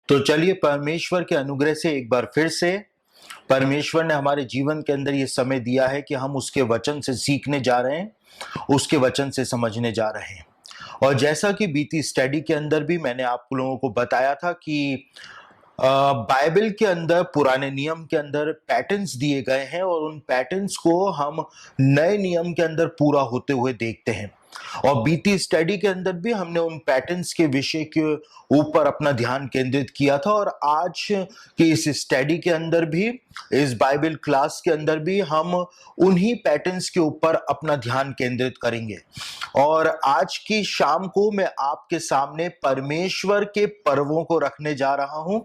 तो चलिए परमेश्वर के अनुग्रह से एक बार फिर से परमेश्वर ने हमारे जीवन के अंदर ये समय दिया है कि हम उसके वचन से सीखने जा रहे हैं, उसके वचन से समझने जा रहे हैं। और जैसा कि बीती स्टडी के अंदर भी मैंने आप लोगों को बताया था कि बाइबल के अंदर पुराने नियम के अंदर पैटर्न्स दिए गए हैं और उन पैटर्न्स को हम नए नियम के अंदर पूरा होते हुए देखते हैं। और बीती स्टडी के अंदर भी हमने उन पैटर्न्स के विषय के ऊपर अपना ध्यान केंद्रित किया था और आज की इस स्टडी के अंदर भी, इस बाइबल क्लास के अंदर भी हम उन्हीं पैटर्न्स के ऊपर अपना ध्यान केंद्रित करेंगे। और आज की शाम को मैं आपके सामने परमेश्वर के पर्वों को रखने जा रहा हूं।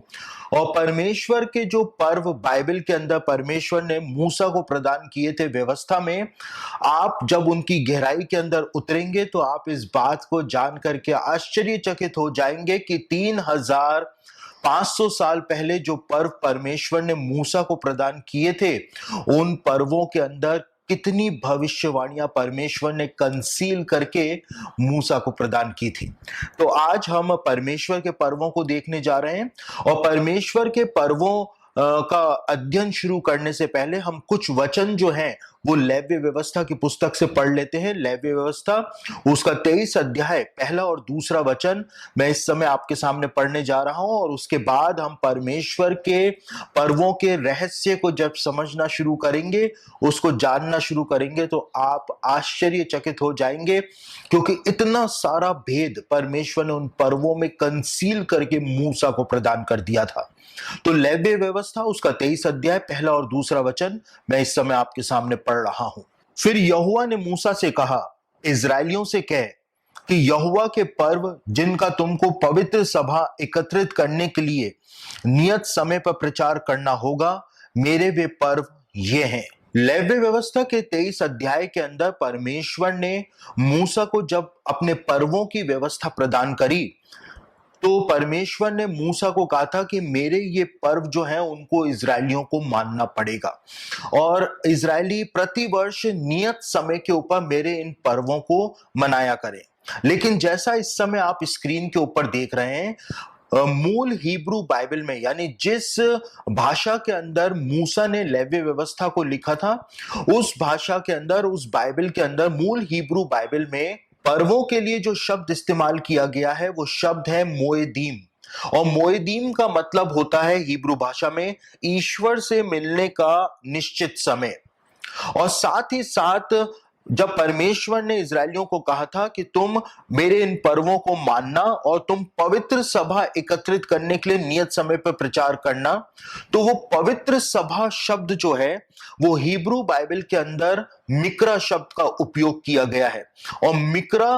और परमेश्वर के जो पर्व बाइबल के अंदर परमेश्वर ने मूसा को प्रदान किए थे व्यवस्था में, आप जब उनकी गहराई के अंदर उतरेंगे तो आप इस बात को जान करके आश्चर्यचकित हो जाएंगे कि 3500 साल पहले जो पर्व परमेश्वर ने मूसा को प्रदान किए थे, उन पर्वों के अंदर कितनी भविष्यवाणियां परमेश्वर ने कंसील करके मूसा को प्रदान की थी। तो आज हम परमेश्वर के पर्वों को देखने जा रहे हैं और परमेश्वर के पर्वों का अध्ययन शुरू करने से पहले हम कुछ वचन जो हैं वो लेव्य व्यवस्था की पुस्तक से पढ़ लेते हैं। लेव्य व्यवस्था उसका 23 अध्याय पहला और दूसरा वचन मैं इस समय आपके सामने पढ़ने जा रहा हूं और उसके बाद हम परमेश्वर के पर्वों के रहस्य को जब समझना शुरू करेंगे, उसको जानना शुरू करेंगे तो आप आश्चर्यचकित हो जाएंगे, क्योंकि इतना सारा भेद परमेश्वर ने उन पर्वों में कंसील करके मूसा को प्रदान कर दिया था। तो लेव्य व्यवस्था उसका 23 अध्याय पहला और दूसरा वचन मैं इस समय आपके सामने पढ़ रहा हूं। फिर यहोवा ने मूसा से कहा, इस्राएलियों से कह कि यहोवा के पर्व जिनका तुमको पवित्र सभा एकत्रित करने के लिए नियत समय पर प्रचार करना होगा, मेरे वे पर्व ये हैं। लेव्य व्यवस्था के 23 अध्याय के अंदर परमेश्वर ने मूसा को जब अपने पर्वों की व्यवस्था प्रदान करी तो परमेश्वर ने मूसा को कहा था कि मेरे ये पर्व जो हैं उनको इजरायलियों को मानना पड़ेगा और इजरायली प्रतिवर्ष नियत समय के ऊपर मेरे इन पर्वों को मनाया करें। लेकिन जैसा इस समय आप स्क्रीन के ऊपर देख रहे हैं, मूल हिब्रू बाइबल में, यानी जिस भाषा के अंदर मूसा ने लेव्य व्यवस्था को लिखा था, उस भाषा के अंदर, उस बाइबल के अंदर, मूल हिब्रू बाइबल में पर्वों के लिए जो शब्द इस्तेमाल किया गया है वो शब्द है मोएदीम। और मोएदीम का मतलब होता है हिब्रू भाषा में ईश्वर से मिलने का निश्चित समय। और साथ ही साथ जब परमेश्वर ने इजरायलियों को कहा था कि तुम मेरे इन पर्वों को मानना और तुम पवित्र सभा एकत्रित करने के लिए नियत समय पर प्रचार करना, तो वो पवित्र सभा शब्द जो है वो हिब्रू बाइबल के अंदर मिक्रा शब्द का उपयोग किया गया है। और मिक्रा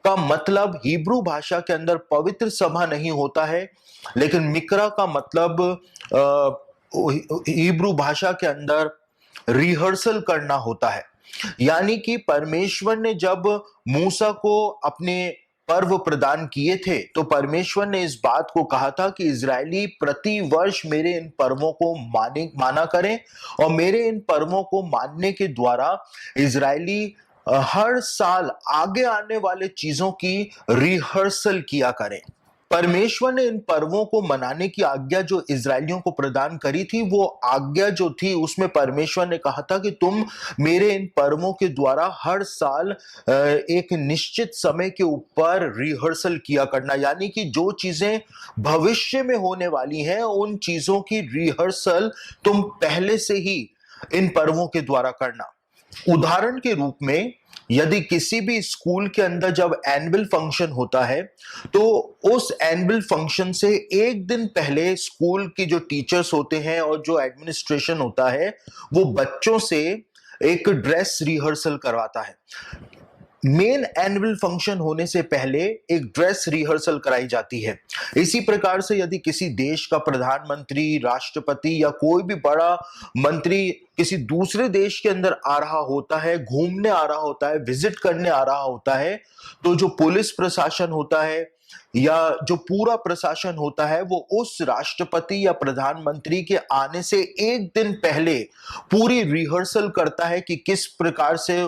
का मतलब हिब्रू भाषा के अंदर पवित्र सभा नहीं होता है, लेकिन मिक्रा का मतलब हिब्रू भाषा के अंदर रिहर्सल करना होता है। यानी कि परमेश्वर ने जब मूसा को अपने पर्व प्रदान किए थे तो परमेश्वर ने इस बात को कहा था कि इजरायली प्रति वर्ष मेरे इन पर्वों को माना करें और मेरे इन पर्वों को मानने के द्वारा इजरायली हर साल आगे आने वाले चीजों की रिहर्सल किया करें। परमेश्वर ने इन पर्वों को मनाने की आज्ञा जो इजरायलियों को प्रदान करी थी, वो आज्ञा जो थी उसमें परमेश्वर ने कहा था कि तुम मेरे इन पर्वों के द्वारा हर साल एक निश्चित समय के ऊपर रिहर्सल किया करना, यानी कि जो चीजें भविष्य में होने वाली हैं उन चीजों की रिहर्सल तुम पहले से ही इन पर्वों के द्वारा करना। उदाहरण के रूप में यदि किसी भी स्कूल के अंदर जब एनुअल फंक्शन होता है तो उस एनुअल फंक्शन से एक दिन पहले स्कूल की जो टीचर्स होते हैं और जो एडमिनिस्ट्रेशन होता है वो बच्चों से एक ड्रेस रिहर्सल करवाता है। मेन एनुअल फंक्शन होने से पहले एक ड्रेस रिहर्सल कराई जाती है। इसी प्रकार से यदि किसी देश का प्रधानमंत्री, राष्ट्रपति या कोई भी बड़ा मंत्री किसी दूसरे देश के अंदर आ रहा होता है, घूमने आ रहा होता है, विजिट करने आ रहा होता है, तो जो पुलिस प्रशासन होता है या जो पूरा प्रशासन होता है वो उस राष्ट्रपति या प्रधानमंत्री के आने से एक दिन पहले पूरी रिहर्सल करता है कि किस प्रकार से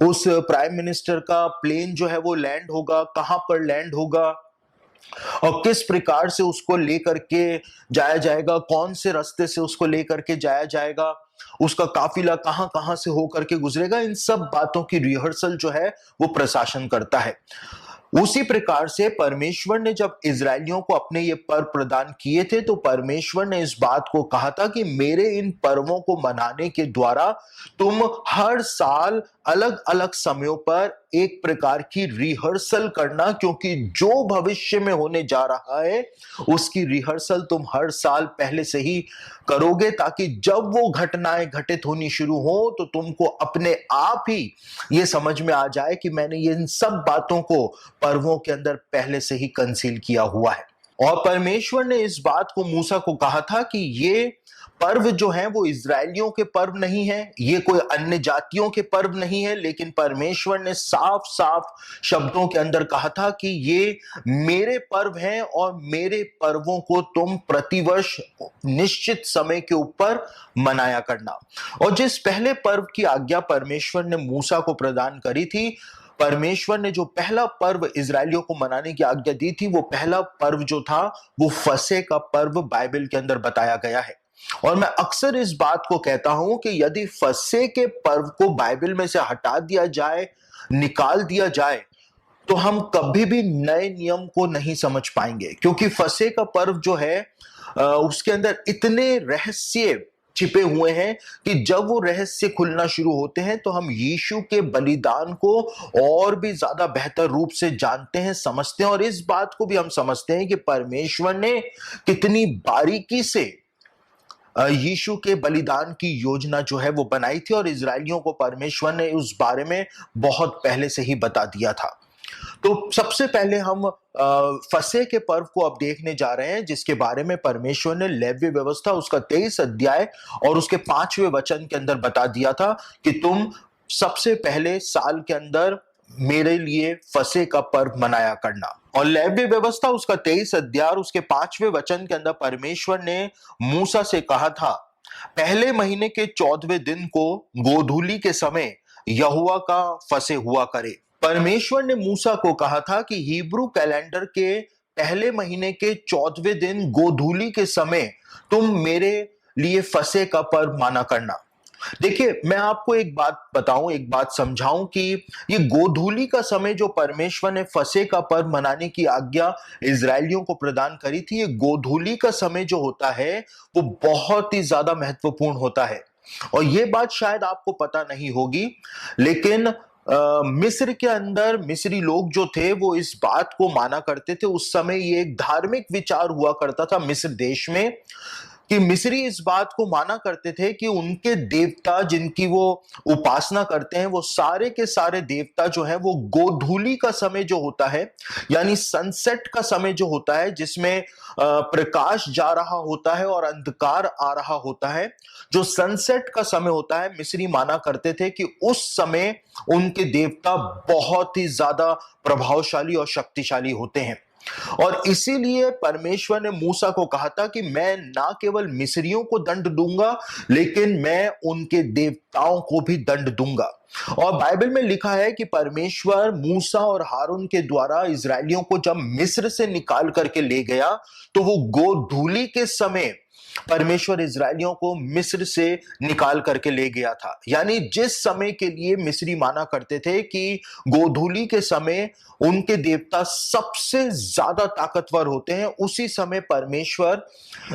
उस प्राइम मिनिस्टर का प्लेन जो है वो लैंड होगा, कहां पर लैंड होगा, और किस प्रकार से उसको लेकर के जाया जाएगा, कौन से रास्ते से उसको लेकर के जाया जाएगा, उसका काफिला कहां कहां से होकर के गुजरेगा, इन सब बातों की रिहर्सल जो है वो प्रशासन करता है। उसी प्रकार से परमेश्वर ने जब इजरायलियों को अपने ये पर्व प्रदान किए थे, तो परमेश्वर ने इस बात को कहा था कि मेरे इन पर्वों को मनाने के द्वारा तुम हर साल अलग अलग समयों पर एक प्रकार की रिहर्सल करना, क्योंकि जो भविष्य में होने जा रहा है उसकी रिहर्सल तुम हर साल पहले से ही करोगे, ताकि जब वो घटनाएं घटित होनी शुरू हो तो तुमको अपने आप ही ये समझ में आ जाए कि मैंने ये इन सब बातों को पर्वों के अंदर पहले से ही कंसील किया हुआ है। और परमेश्वर ने इस बात को मूसा को कहा था कि ये पर्व जो है वो इजरायलियों के पर्व नहीं है, ये कोई अन्य जातियों के पर्व नहीं है, लेकिन परमेश्वर ने साफ साफ शब्दों के अंदर कहा था कि ये मेरे पर्व हैं और मेरे पर्वों को तुम प्रतिवर्ष निश्चित समय के ऊपर मनाया करना। और जिस पहले पर्व की आज्ञा परमेश्वर ने मूसा को प्रदान करी थी, परमेश्वर ने जो पहला पर्व इजरायलियों को मनाने की आज्ञा दी थी, वो पहला पर्व जो था वो फसह का पर्व बाइबल के अंदर बताया गया है। और मैं अक्सर इस बात को कहता हूं कि यदि फसह के पर्व को बाइबल में से हटा दिया जाए, निकाल दिया जाए, तो हम कभी भी नए नियम को नहीं समझ पाएंगे, क्योंकि फसह का पर्व जो है उसके अंदर इतने रहस्य छिपे हुए हैं कि जब वो रहस्य खुलना शुरू होते हैं तो हम यीशु के बलिदान को और भी ज्यादा बेहतर रूप से जानते हैं, समझते हैं। और इस बात को भी हम समझते हैं कि परमेश्वर ने कितनी बारीकी से यीशु के बलिदान की योजना जो है वो बनाई थी, और इजरायलियों को परमेश्वर ने उस बारे में बहुत पहले से ही बता दिया था। तो सबसे पहले हम फसह के पर्व को अब देखने जा रहे हैं, जिसके बारे में परमेश्वर ने लेवी व्यवस्था उसका 23 अध्याय और उसके 5वें वचन के अंदर बता दिया था कि तुम सबसे पहले साल के अंदर मेरे लिए फसह का पर्व मनाया करना। और लेवी व्यवस्था उसका 23 अध्याय और उसके 5वें वचन के अंदर परमेश्वर ने मूसा से कहा था, पहले महीने के 14वें दिन को गोधूली के समय यहोवा का फसह हुआ करे। परमेश्वर ने मूसा को कहा था कि हिब्रू कैलेंडर के पहले महीने के 14वें दिन गोधूली के समय तुम मेरे लिए फसह का पर्व माना करना। देखिए, मैं आपको एक बात बताऊं, एक बात समझाऊं कि ये गोधूली का समय जो परमेश्वर ने फसह का पर्व मनाने की आज्ञा इजरायलियों को प्रदान करी थी, ये गोधूली का समय जो होता है वो बहुत ही ज्यादा महत्वपूर्ण होता है। और ये बात शायद आपको पता नहीं होगी, लेकिन मिस्र के अंदर मिस्री लोग जो थे वो इस बात को माना करते थे। उस समय ये एक धार्मिक विचार हुआ करता था मिस्र देश में, कि मिस्री इस बात को माना करते थे कि उनके देवता जिनकी वो उपासना करते हैं, वो सारे के सारे देवता जो है वो गोधूली का समय जो होता है, यानी सनसेट का समय जो होता है, जिसमें प्रकाश जा रहा होता है और अंधकार आ रहा होता है, जो सनसेट का समय होता है, मिस्री माना करते थे कि उस समय उनके देवता बहुत ही ज्यादा प्रभावशाली और शक्तिशाली होते हैं। और इसीलिए परमेश्वर ने मूसा को कहा था कि मैं ना केवल मिस्रियों को दंड दूंगा, लेकिन मैं उनके देवताओं को भी दंड दूंगा। और बाइबल में लिखा है कि परमेश्वर मूसा और हारून के द्वारा इजरायलियों को जब मिस्र से निकाल करके ले गया, तो वो गोधूली के समय परमेश्वर इजरायलियों को मिस्र से निकाल करके ले गया था। यानी जिस समय के लिए मिस्री माना करते थे कि गोधूली के समय उनके देवता सबसे ज्यादा ताकतवर होते हैं, उसी समय परमेश्वर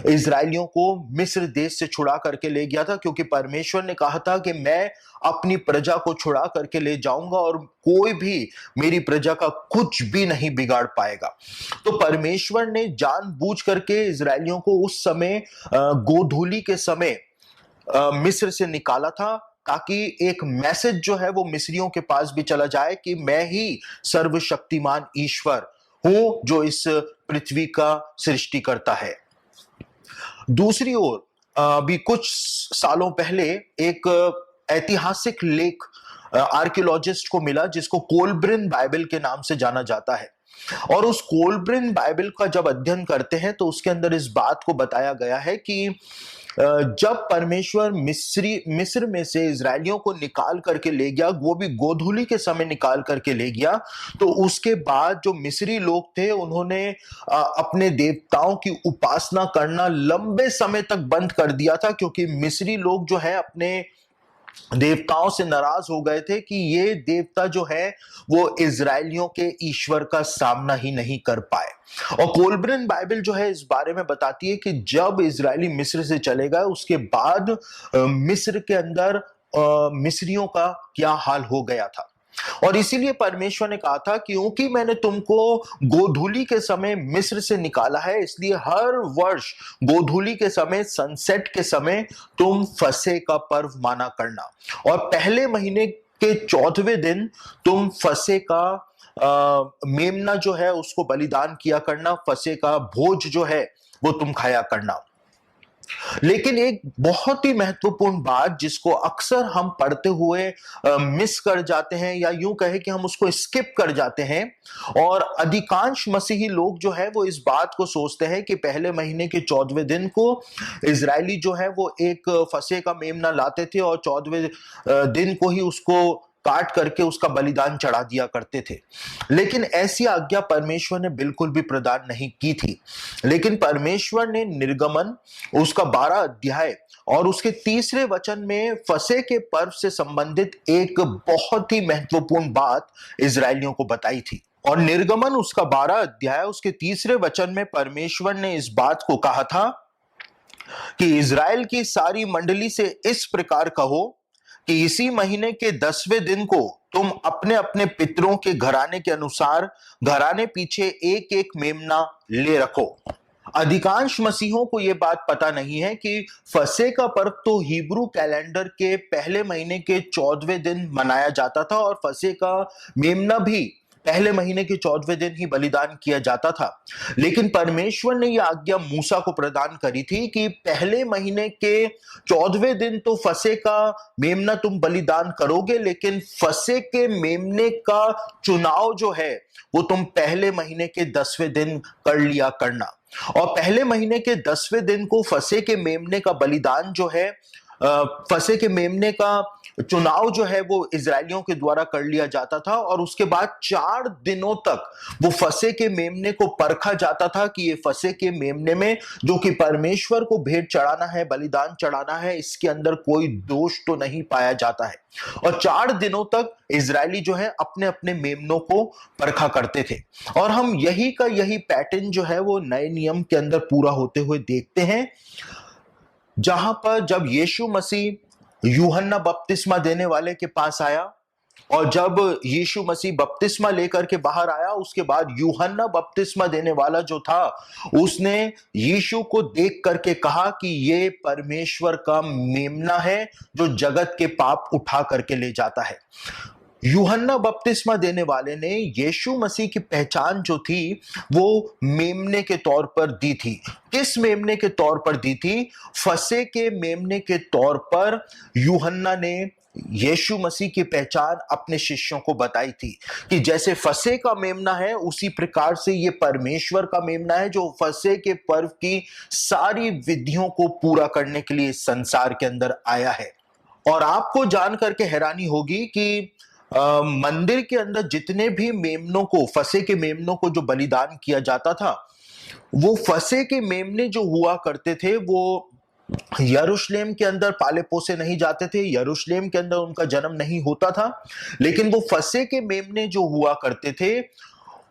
इजरायलियों को मिस्र देश से छुड़ा करके ले गया था, क्योंकि परमेश्वर ने कहा था कि मैं अपनी प्रजा को छुड़ा करके ले जाऊंगा और कोई भी मेरी प्रजा का कुछ भी नहीं बिगाड़ पाएगा। तो परमेश्वर ने जानबूझ करके इजरायलियों को उस समय गोधूली के समय मिस्र से निकाला था, ताकि एक मैसेज जो है वो मिस्रियों के पास भी चला जाए कि मैं ही सर्वशक्तिमान ईश्वर हूं जो इस पृथ्वी का सृष्टि करता है। दूसरी ओर अभी कुछ सालों पहले एक ऐतिहासिक लेख आर्कियोलॉजिस्ट को मिला, जिसको कोलब्रिन बाइबल के नाम से जाना जाता है। और उस कोलब्रिन बाइबल का जब अध्ययन करते हैं तो उसके अंदर इस बात को बताया गया है कि जब परमेश्वर मिस्र में से इजरायलियों को निकाल करके ले गया, वो भी गोधूली के समय निकाल करके ले गया, तो उसके बाद जो मिस्री लोग थे उन्होंने अपने देवताओं की उपासना करना लंबे समय तक बंद कर दिया था, क्योंकि मिस्री लोग जो है अपने देवताओं से नाराज हो गए थे कि ये देवता जो है वो इजरायलियों के ईश्वर का सामना ही नहीं कर पाए। और कोलब्रन बाइबल जो है इस बारे में बताती है कि जब इजरायली मिस्र से चले गए उसके बाद मिस्र के अंदर मिस्रियों का क्या हाल हो गया था। और इसीलिए परमेश्वर ने कहा था कि क्योंकि मैंने तुमको गोधूली के समय मिस्र से निकाला है, इसलिए हर वर्ष गोधूली के समय, सनसेट के समय तुम फसह का पर्व माना करना, और पहले महीने के 14वें दिन तुम फसह का मेमना जो है उसको बलिदान किया करना, फसह का भोज जो है वो तुम खाया करना। लेकिन एक बहुत ही महत्वपूर्ण बात जिसको अक्सर हम पढ़ते हुए मिस कर जाते हैं, या यूं कहे कि हम उसको स्किप कर जाते हैं, और अधिकांश मसीही लोग जो है वो इस बात को सोचते हैं कि पहले महीने के 14वें दिन को इजरायली जो है वो एक फसह का मेमना लाते थे और 14वें दिन को ही उसको काट करके उसका बलिदान चढ़ा दिया करते थे। लेकिन ऐसी आज्ञा परमेश्वर ने बिल्कुल भी प्रदान नहीं की थी। लेकिन परमेश्वर ने निर्गमन उसका 12 अध्याय और उसके 3रे वचन में फसह के पर्व से संबंधित एक बहुत ही महत्वपूर्ण बात इजरायलियों को बताई थी। और निर्गमन उसका 12 अध्याय उसके 3रे वचन में परमेश्वर ने इस बात को कहा था कि इजराइल की सारी मंडली से इस प्रकार कहो कि इसी महीने के 10वें दिन को तुम अपने अपने पितरों के घराने के अनुसार घराने पीछे एक एक मेमना ले रखो। अधिकांश मसीहों को यह बात पता नहीं है कि फसह का पर्व तो हिब्रू कैलेंडर के पहले महीने के 14वें दिन मनाया जाता था, और फसह का मेमना भी पहले महीने के 14वें दिन ही बलिदान किया जाता था। लेकिन परमेश्वर ने यह आज्ञा मूसा को प्रदान करी थी कि पहले महीने के 14वें दिन तो फसह का मेमना तुम बलिदान करोगे, लेकिन फसह के मेमने का चुनाव जो है वो तुम पहले महीने के 10वें दिन कर लिया करना। और पहले महीने के 10वें दिन को फसह के मेमने का बलिदान जो है, फसह के मेमने का चुनाव जो है वो इजरायलियों के द्वारा कर लिया जाता था, और उसके बाद 4 दिनों तक वो फसह के मेमने को परखा जाता था कि ये फसह के मेमने में जो कि परमेश्वर को भेंट चढ़ाना है, बलिदान चढ़ाना है, इसके अंदर कोई दोष तो नहीं पाया जाता है। और 4 दिनों तक इजरायली जो है अपने अपने मेमनों को परखा करते थे। और हम यही का यही पैटर्न जो है वो नए नियम के अंदर पूरा होते हुए देखते हैं, जहां पर जब यीशु मसीह यूहन्ना बपतिस्मा देने वाले के पास आया, और जब यीशु मसीह बपतिस्मा लेकर के बाहर आया, उसके बाद यूहन्ना बपतिस्मा देने वाला जो था उसने यीशु को देख करके कहा कि ये परमेश्वर का मेमना है जो जगत के पाप उठा करके ले जाता है। यूहन्ना बपतिस्मा देने वाले ने यीशु मसीह की पहचान जो थी वो मेमने के तौर पर दी थी। किस मेमने के तौर पर दी थी? फसह के मेमने के तौर पर यूहन्ना ने यीशु मसीह की पहचान अपने शिष्यों को बताई थी कि जैसे फसह का मेमना है उसी प्रकार से ये परमेश्वर का मेमना है जो फसह के पर्व की सारी विधियों को पूरा करने के लिए इस संसार के अंदर आया है। और आपको जान करके हैरानी होगी कि मंदिर के अंदर जितने भी मेमनों को, फसह के मेमनों को जो बलिदान किया जाता था, वो फसह के मेमने जो हुआ करते थे वो यरूशलेम के अंदर पाले पोसे नहीं जाते थे, यरूशलेम के अंदर उनका जन्म नहीं होता था, लेकिन वो फसह के मेमने जो हुआ करते थे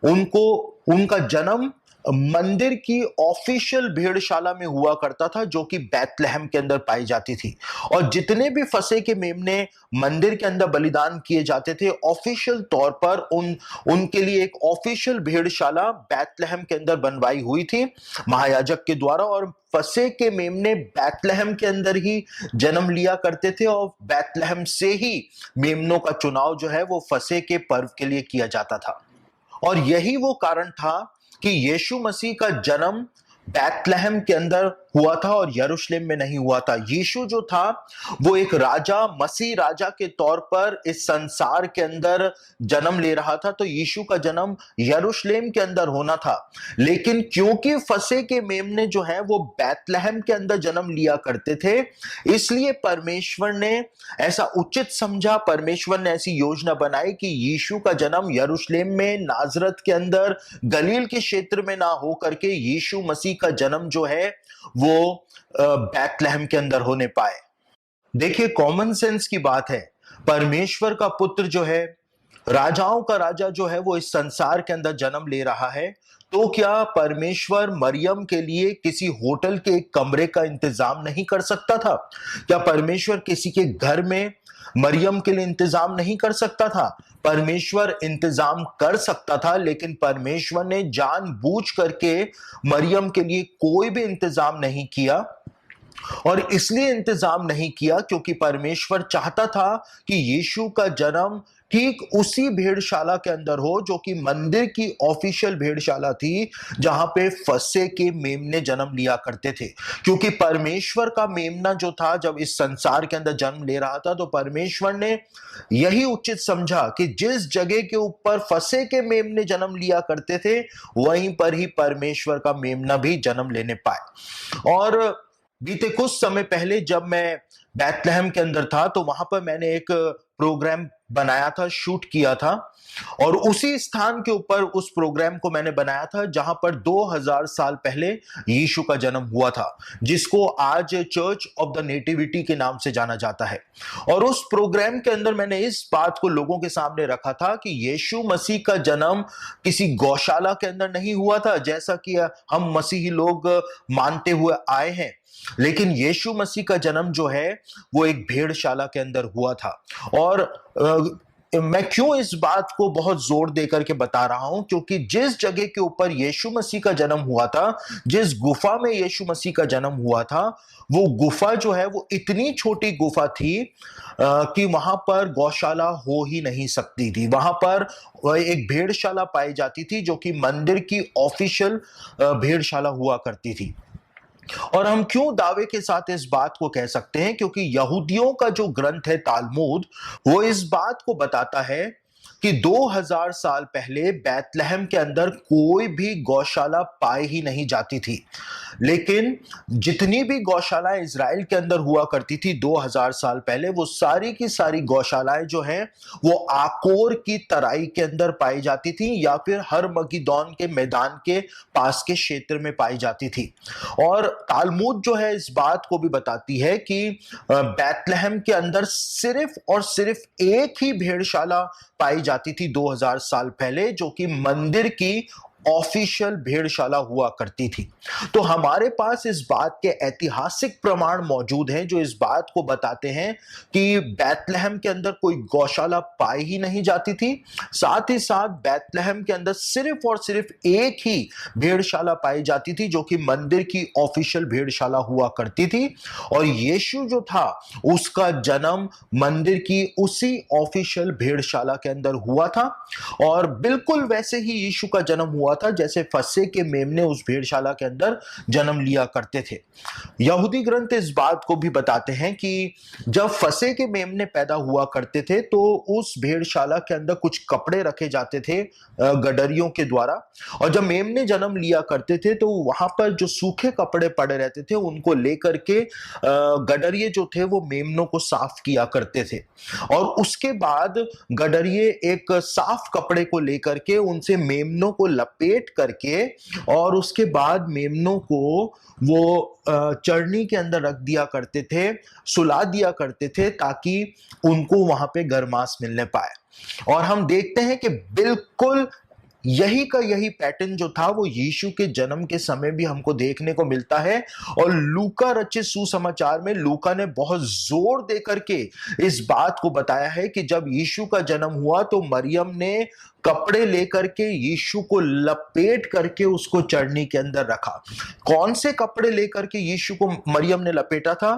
उनको, उनका जन्म मंदिर की ऑफिशियल भेड़शाला में हुआ करता था जो कि बैतलहम के अंदर पाई जाती थी। और जितने भी फसह के मेमने मंदिर के अंदर बलिदान किए जाते थे ऑफिशियल तौर पर उनके लिए एक ऑफिशियल भेड़शाला बैतलहम के अंदर बनवाई हुई थी महायाजक के द्वारा, और फसह के मेमने बैतलहम के अंदर ही जन्म लिया करते थे, और बैतलहम से ही मेमनों का चुनाव जो है वो फसह के पर्व के लिए किया जाता था। और यही वो कारण था कि यीशु मसीह का जन्म बैतलहम के अंदर हुआ था और यरूशलेम में नहीं हुआ था। यीशु जो था वो एक राजा, मसीह राजा के तौर पर इस संसार के अंदर जन्म ले रहा था, तो यीशु का जन्म यरूशलेम के अंदर होना था। लेकिन क्योंकि फसह के मेमने जो है वो बैतलहम के अंदर जन्म लिया करते थे, इसलिए परमेश्वर ने ऐसा उचित समझा, परमेश्वर ने ऐसी योजना बनाई कि यीशु का जन्म यरूशलेम में, नाजरत के अंदर, गलील के क्षेत्र में ना हो करके यीशु मसीह का जन्म जो है वो बैतलहम के अंदर होने पाए। देखिए, कॉमन सेंस की बात है, परमेश्वर का पुत्र जो है, राजाओं का राजा जो है, वो इस संसार के अंदर जन्म ले रहा है, तो क्या परमेश्वर मरियम के लिए किसी होटल के एक कमरे का इंतजाम नहीं कर सकता था? क्या परमेश्वर किसी के घर में मरियम के लिए इंतजाम नहीं कर सकता था? परमेश्वर इंतजाम कर सकता था, लेकिन परमेश्वर ने जानबूझ करके मरियम के लिए कोई भी इंतजाम नहीं किया। और इसलिए इंतजाम नहीं किया क्योंकि परमेश्वर चाहता था कि यीशु का जन्म ठीक उसी भेड़शाला के अंदर हो जो कि मंदिर की ऑफिशियल भेड़शाला थी, जहां पे फसह के मेमने जन्म लिया करते थे। क्योंकि परमेश्वर का मेमना जो था, जब इस संसार के अंदर जन्म ले रहा था, तो परमेश्वर ने यही उचित समझा कि जिस जगह के ऊपर फसह के मेमने जन्म लिया करते थे, वहीं पर ही परमेश्वर का मेमना भी जन्म लेने पाए। और बीते कुछ समय पहले जब मैं बैतलहम के अंदर था, तो वहां पर मैंने एक प्रोग्राम बनाया था, शूट किया था, और उसी स्थान के ऊपर उस प्रोग्राम को मैंने बनाया था जहां पर 2000 साल पहले यीशु का जन्म हुआ था, जिसको आज चर्च ऑफ द नेटिविटी के नाम से जाना जाता है। और उस प्रोग्राम के अंदर मैंने इस बात को लोगों के सामने रखा था कि यीशु मसीह का जन्म किसी गौशाला के अंदर नहीं हुआ था, जैसा कि हम मसीही लोग मानते हुए आए हैं, लेकिन यीशु मसीह का जन्म जो है वो एक भेड़शाला के अंदर हुआ था। और मैं क्यों इस बात को बहुत जोर देकर के बता रहा हूं, क्योंकि जिस जगह के ऊपर यीशु मसीह का जन्म हुआ था, जिस गुफा में यीशु मसीह का जन्म हुआ था, वो गुफा जो है वो इतनी छोटी गुफा थी कि वहां पर गौशाला हो ही नहीं सकती थी। वहां पर एक भेड़शाला पाई जाती थी जो कि मंदिर की ऑफिशियल भेड़शाला हुआ करती थी। और हम क्यों दावे के साथ इस बात को कह सकते हैं, क्योंकि यहूदियों का जो ग्रंथ है तालमुद, वो इस बात को बताता है कि 2000 साल पहले बैतलहम के अंदर कोई भी गौशाला पाई ही नहीं जाती थी। लेकिन जितनी भी गौशालाएं इजराइल के अंदर हुआ करती थी 2000 साल पहले, वो सारी की सारी गौशालाएं जो हैं वो आकोर की तराई के अंदर पाई जाती थी, या फिर हरमगिदोन के मैदान के पास के क्षेत्र में पाई जाती थी। और तालमुद जो है इस बात को भी बताती है कि बैतलहम के अंदर सिर्फ और सिर्फ एक ही भेड़शाला पाई जाती थी 2000 साल पहले, जो कि मंदिर की ऑफिशियल भेड़शाला हुआ करती थी। तो हमारे पास इस बात के ऐतिहासिक प्रमाण मौजूद हैं जो इस बात को बताते हैं कि बैतलहम के अंदर कोई गौशाला पाई ही नहीं जाती थी। साथ ही साथ बैतलहम के अंदर सिर्फ और सिर्फ एक ही भेड़शाला पाई जाती थी जो कि मंदिर की ऑफिशियल भेड़शाला हुआ करती थी। और यीशु जो था उसका जन्म मंदिर की उसी ऑफिशियल भेड़शाला के अंदर हुआ था। और बिल्कुल वैसे ही यीशु का जन्म हुआ था जैसे फसह के मेमने उस भेड़शाला के अंदर जन्म लिया करते थे। यहूदी ग्रंथ इस बात को भी बताते हैं कि जब फसह के मेमने पैदा हुआ करते थे तो उस भेड़शाला के अंदर कुछ कपड़े रखे जाते थे गडरियों के द्वारा, और जब मेमने जन्म लिया करते थे तो वहां पर जो सूखे कपड़े पड़े रहते थे उनको लेकर के गडरिये जो थे वो मेमनों को साफ किया करते थे। और उसके बाद गडरिये एक साफ कपड़े को लेकर के उनसे मेमनों को लपेट करके और उसके बाद मेमनों को वो चरनी के अंदर रख दिया करते थे, सुला दिया करते थे, ताकि उनको वहां पे गर्माश मिलने पाए। और हम देखते हैं कि बिल्कुल यही का यही पैटर्न जो था वो यीशु के जन्म के समय भी हमको देखने को मिलता है। और लूका रचित सुसमाचार में लूका ने बहुत जोर देकर के इस बात को बताया है कि जब यीशु का जन्म हुआ तो मरियम ने कपड़े लेकर के यीशु को लपेट करके उसको चढ़नी के अंदर रखा। कौन से कपड़े लेकर के यीशु को मरियम ने लपेटा था?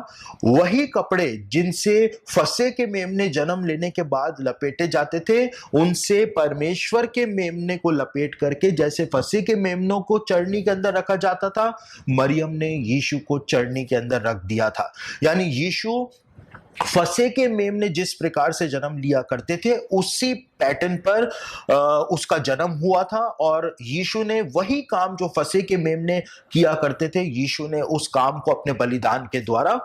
वही कपड़े जिनसे फसह के मेमने जन्म लेने के बाद लपेटे जाते थे, उनसे परमेश्वर के मेमने को लपेट करके, जैसे फसह के मेमनों को चढ़नी के अंदर रखा जाता था, मरियम ने यीशु को चढ़नी के अंदर रख दिया था। यानी यीशु फसह के मेमने जिस प्रकार से जन्म लिया करते थे, उसी पैटर्न पर उसका जन्म हुआ था, और यीशु ने वही काम जो फसह के मेमने किया करते थे, यीशु ने उस काम को अपने बलिदान के द्वारा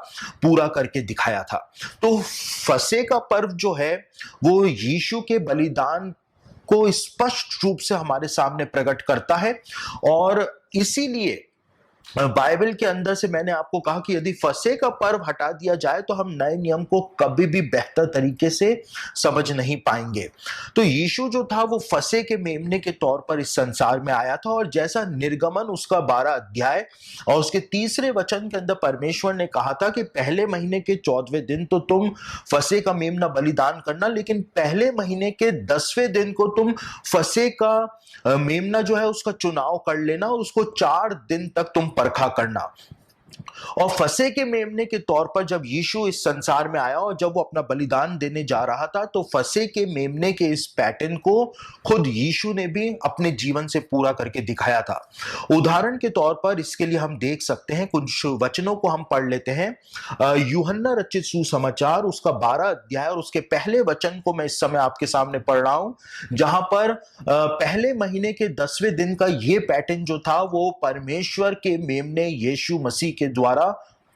पूरा करके दिखाया था। तो फसह का पर्व जो है वो यीशु के बलिदान को स्पष्ट रूप से हमारे सामने प्रकट करता है, और इसीलिए बाइबल के अंदर से मैंने आपको कहा कि यदि फसह का पर्व हटा दिया जाए तो हम नए नियम को कभी भी बेहतर तरीके से समझ नहीं पाएंगे। तो यीशु जो था वो फसह के मेमने के तौर पर इस संसार में आया था, और जैसा निर्गमन उसका 12 अध्याय और उसके 3रे वचन के अंदर परमेश्वर ने कहा था कि पहले महीने के 14वें दिन तो तुम फसह का मेमना बलिदान करना, लेकिन पहले महीने के 10वें दिन को तुम फसह का मेमना जो है उसका चुनाव कर लेना, और उसको 4 दिन तक तुम परखा करना। और फसह के मेमने के तौर पर जब यीशु इस संसार में आया और जब वो अपना बलिदान देने जा रहा था, तो फसह के मेमने के इस पैटर्न को खुद यीशु ने भी अपने जीवन से पूरा करके दिखाया था। उदाहरण के तौर पर इसके लिए हम देख सकते हैं, कुछ वचनों को हम पढ़ लेते हैं। यूहन्ना रचित सुसमाचार उसका 12 अध्याय और उसके पहले वचन को मैं इस समय आपके सामने पढ़ रहा हूं, जहां पर पहले महीने के 10वें दिन का ये पैटर्न जो था वो परमेश्वर के मेमने यीशु मसीह के द्वारा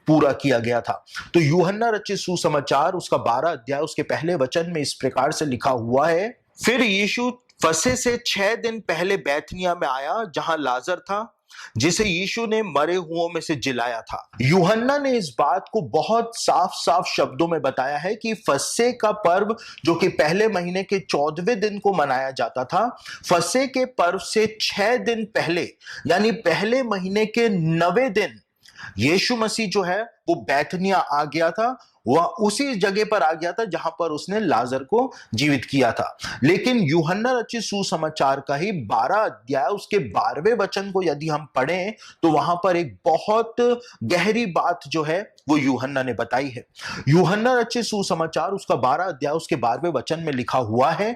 पूरा किया गया था। तो यूहन्ना रचित सुसमाचार उसका 12 अध्याय उसके पहले वचन में इस प्रकार से लिखा हुआ है, फिर यीशु फसह से 6 दिन पहले बैतनिय्याह में आया, जहां लाजर था जिसे यीशु ने मरे हुओं में से जिलाया था। यूहन्ना ने इस बात को बहुत साफ साफ शब्दों में बताया है कि फसह का पर्व जो कि पहले महीने के 14वें दिन को मनाया जाता था, फसह के पर्व से 6 दिन पहले यानी पहले महीने के 9वें दिन यीशु मसीह जो है वो बैतनिय्याह आ गया था। वह उसी जगह पर आ गया था जहां पर उसने लाजर को जीवित किया था। लेकिन यूहन्ना रचित सुसमाचार का ही 12 अध्याय उसके 12वें वचन को यदि हम पढ़ें तो वहां पर एक बहुत गहरी बात जो है वो यूहन्ना ने बताई है। यूहन्ना रचित सुसमाचार उसका 12 अध्याय उसके 12वें वचन में लिखा हुआ है,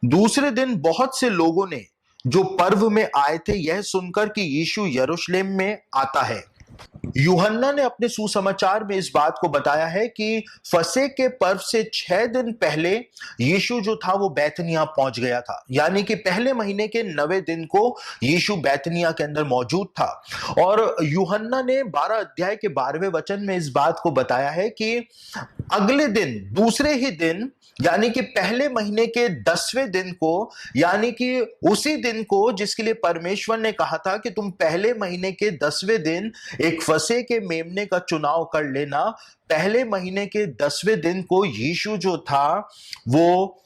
दूसरे दिन बहुत से लोगों ने जो पर्व में आए थे यह सुनकर कि यीशु यरूशलेम में आता है। यूहन्ना ने अपने सुसमाचार में इस बात को बताया है कि फसह के पर्व से 6 दिन पहले यीशु जो था वो बैतनिय्याह पहुंच गया था, यानी कि पहले महीने के 9वें दिन को यीशु बैतनिय्याह के अंदर मौजूद था। और यूहन्ना ने 12 अध्याय के 12वें वचन में इस बात को बताया है कि अगले दिन दूसरे ही दिन यानी कि पहले महीने के 10वें दिन को, यानी कि उसी दिन को जिसके लिए परमेश्वर ने कहा था कि तुम पहले महीने के 10वें दिन एक फसह के मेमने का चुनाव कर लेना, पहले महीने के 10वें दिन को यीशु जो था वो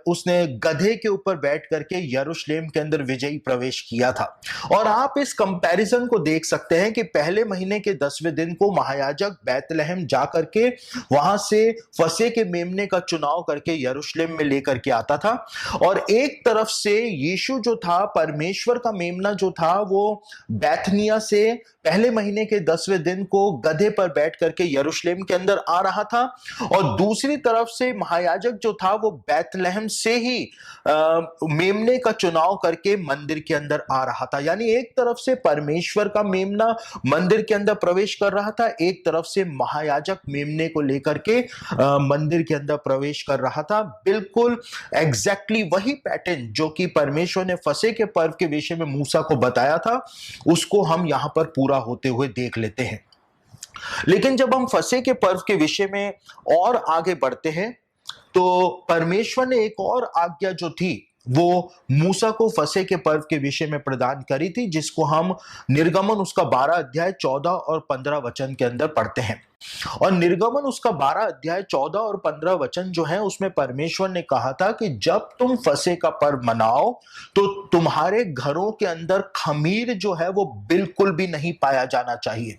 उसने गधे के ऊपर बैठ करके यरूशलेम के अंदर विजयी प्रवेश किया था। और आप इस कंपैरिजन को देख सकते हैं कि पहले महीने के 10वें दिन को महायाजक बैतलहम जा करके वहां से फसह के मेमने का चुनाव करके यरूशलेम में लेकर के आता था, और एक तरफ से यीशु जो था परमेश्वर का मेमना जो था वो बैतनिय्याह से पहले महीने के 10वें दिन को गधे पर बैठ करके यरूशलेम के अंदर आ रहा था, और दूसरी तरफ से महायाजक जो था वो बैतलहम से ही मेमने का चुनाव करके मंदिर के अंदर आ रहा था। यानी एक तरफ से परमेश्वर का मेमना मंदिर के अंदर प्रवेश कर रहा था, एक तरफ से महायाजक मेमने को लेकर के मंदिर के अंदर प्रवेश कर रहा था। बिल्कुल एग्जैक्टली वही पैटर्न जो कि परमेश्वर ने फसह के पर्व के विषय में मूसा को बताया था, उसको हम यहां पर पूरा होते हुए देख लेते हैं। लेकिन जब हम फसह के पर्व के विषय में और आगे बढ़ते हैं तो परमेश्वर ने एक और आज्ञा जो थी वो मूसा को फसह के पर्व के विषय में प्रदान करी थी, जिसको हम निर्गमन उसका 12 अध्याय 14 और 15 वचन के अंदर पढ़ते हैं। और निर्गमन उसका 12 अध्याय 14 और 15 वचन जो है उसमें परमेश्वर ने कहा था कि जब तुम फसह का पर्व मनाओ तो तुम्हारे घरों के अंदर खमीर जो है वो बिल्कुल भी नहीं पाया जाना चाहिए।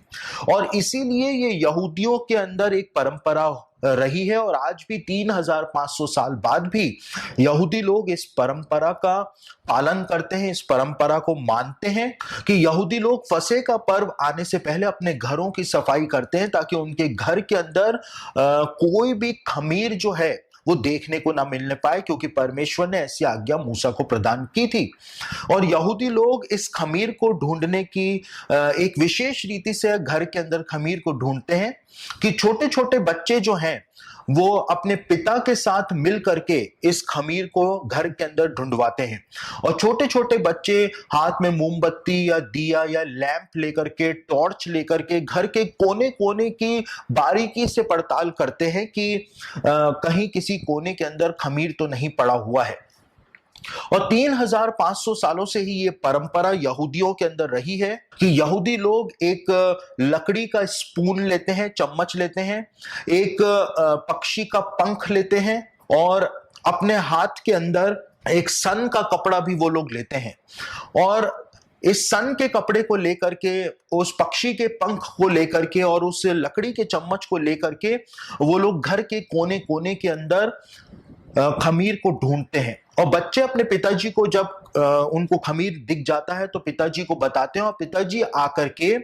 और इसीलिए ये यहूदियों के अंदर एक परंपरा रही है और आज भी 3500 साल बाद भी यहूदी लोग इस परंपरा का पालन करते हैं, इस परंपरा को मानते हैं कि यहूदी लोग फसह का पर्व आने से पहले अपने घरों की सफाई करते हैं ताकि उनके घर के अंदर कोई भी खमीर जो है वो देखने को ना मिलने पाए, क्योंकि परमेश्वर ने ऐसी आज्ञा मूसा को प्रदान की थी। और यहूदी लोग इस खमीर को ढूंढने की एक विशेष रीति से घर के अंदर खमीर को ढूंढते हैं कि छोटे छोटे बच्चे जो हैं वो अपने पिता के साथ मिल करके इस खमीर को घर के अंदर ढूंढवाते हैं। और छोटे छोटे बच्चे हाथ में मोमबत्ती या दिया या लैंप लेकर के, टॉर्च लेकर के घर के कोने कोने की बारीकी से पड़ताल करते हैं कि कहीं किसी कोने के अंदर खमीर तो नहीं पड़ा हुआ है। और 3500 सालों से ही ये परंपरा यहूदियों के अंदर रही है कि यहूदी लोग एक लकड़ी का स्पून लेते हैं, चम्मच लेते हैं, एक पक्षी का पंख लेते हैं और अपने हाथ के अंदर एक सन का कपड़ा भी वो लोग लेते हैं। और इस सन के कपड़े को लेकर के, उस पक्षी के पंख को लेकर के और उस लकड़ी के चम्मच को लेकर के वो लोग घर के कोने कोने के अंदर खमीर को ढूंढते हैं। और बच्चे अपने पिताजी को जब उनको खमीर दिख जाता है तो पिताजी को बताते हैं और पिताजी आकर के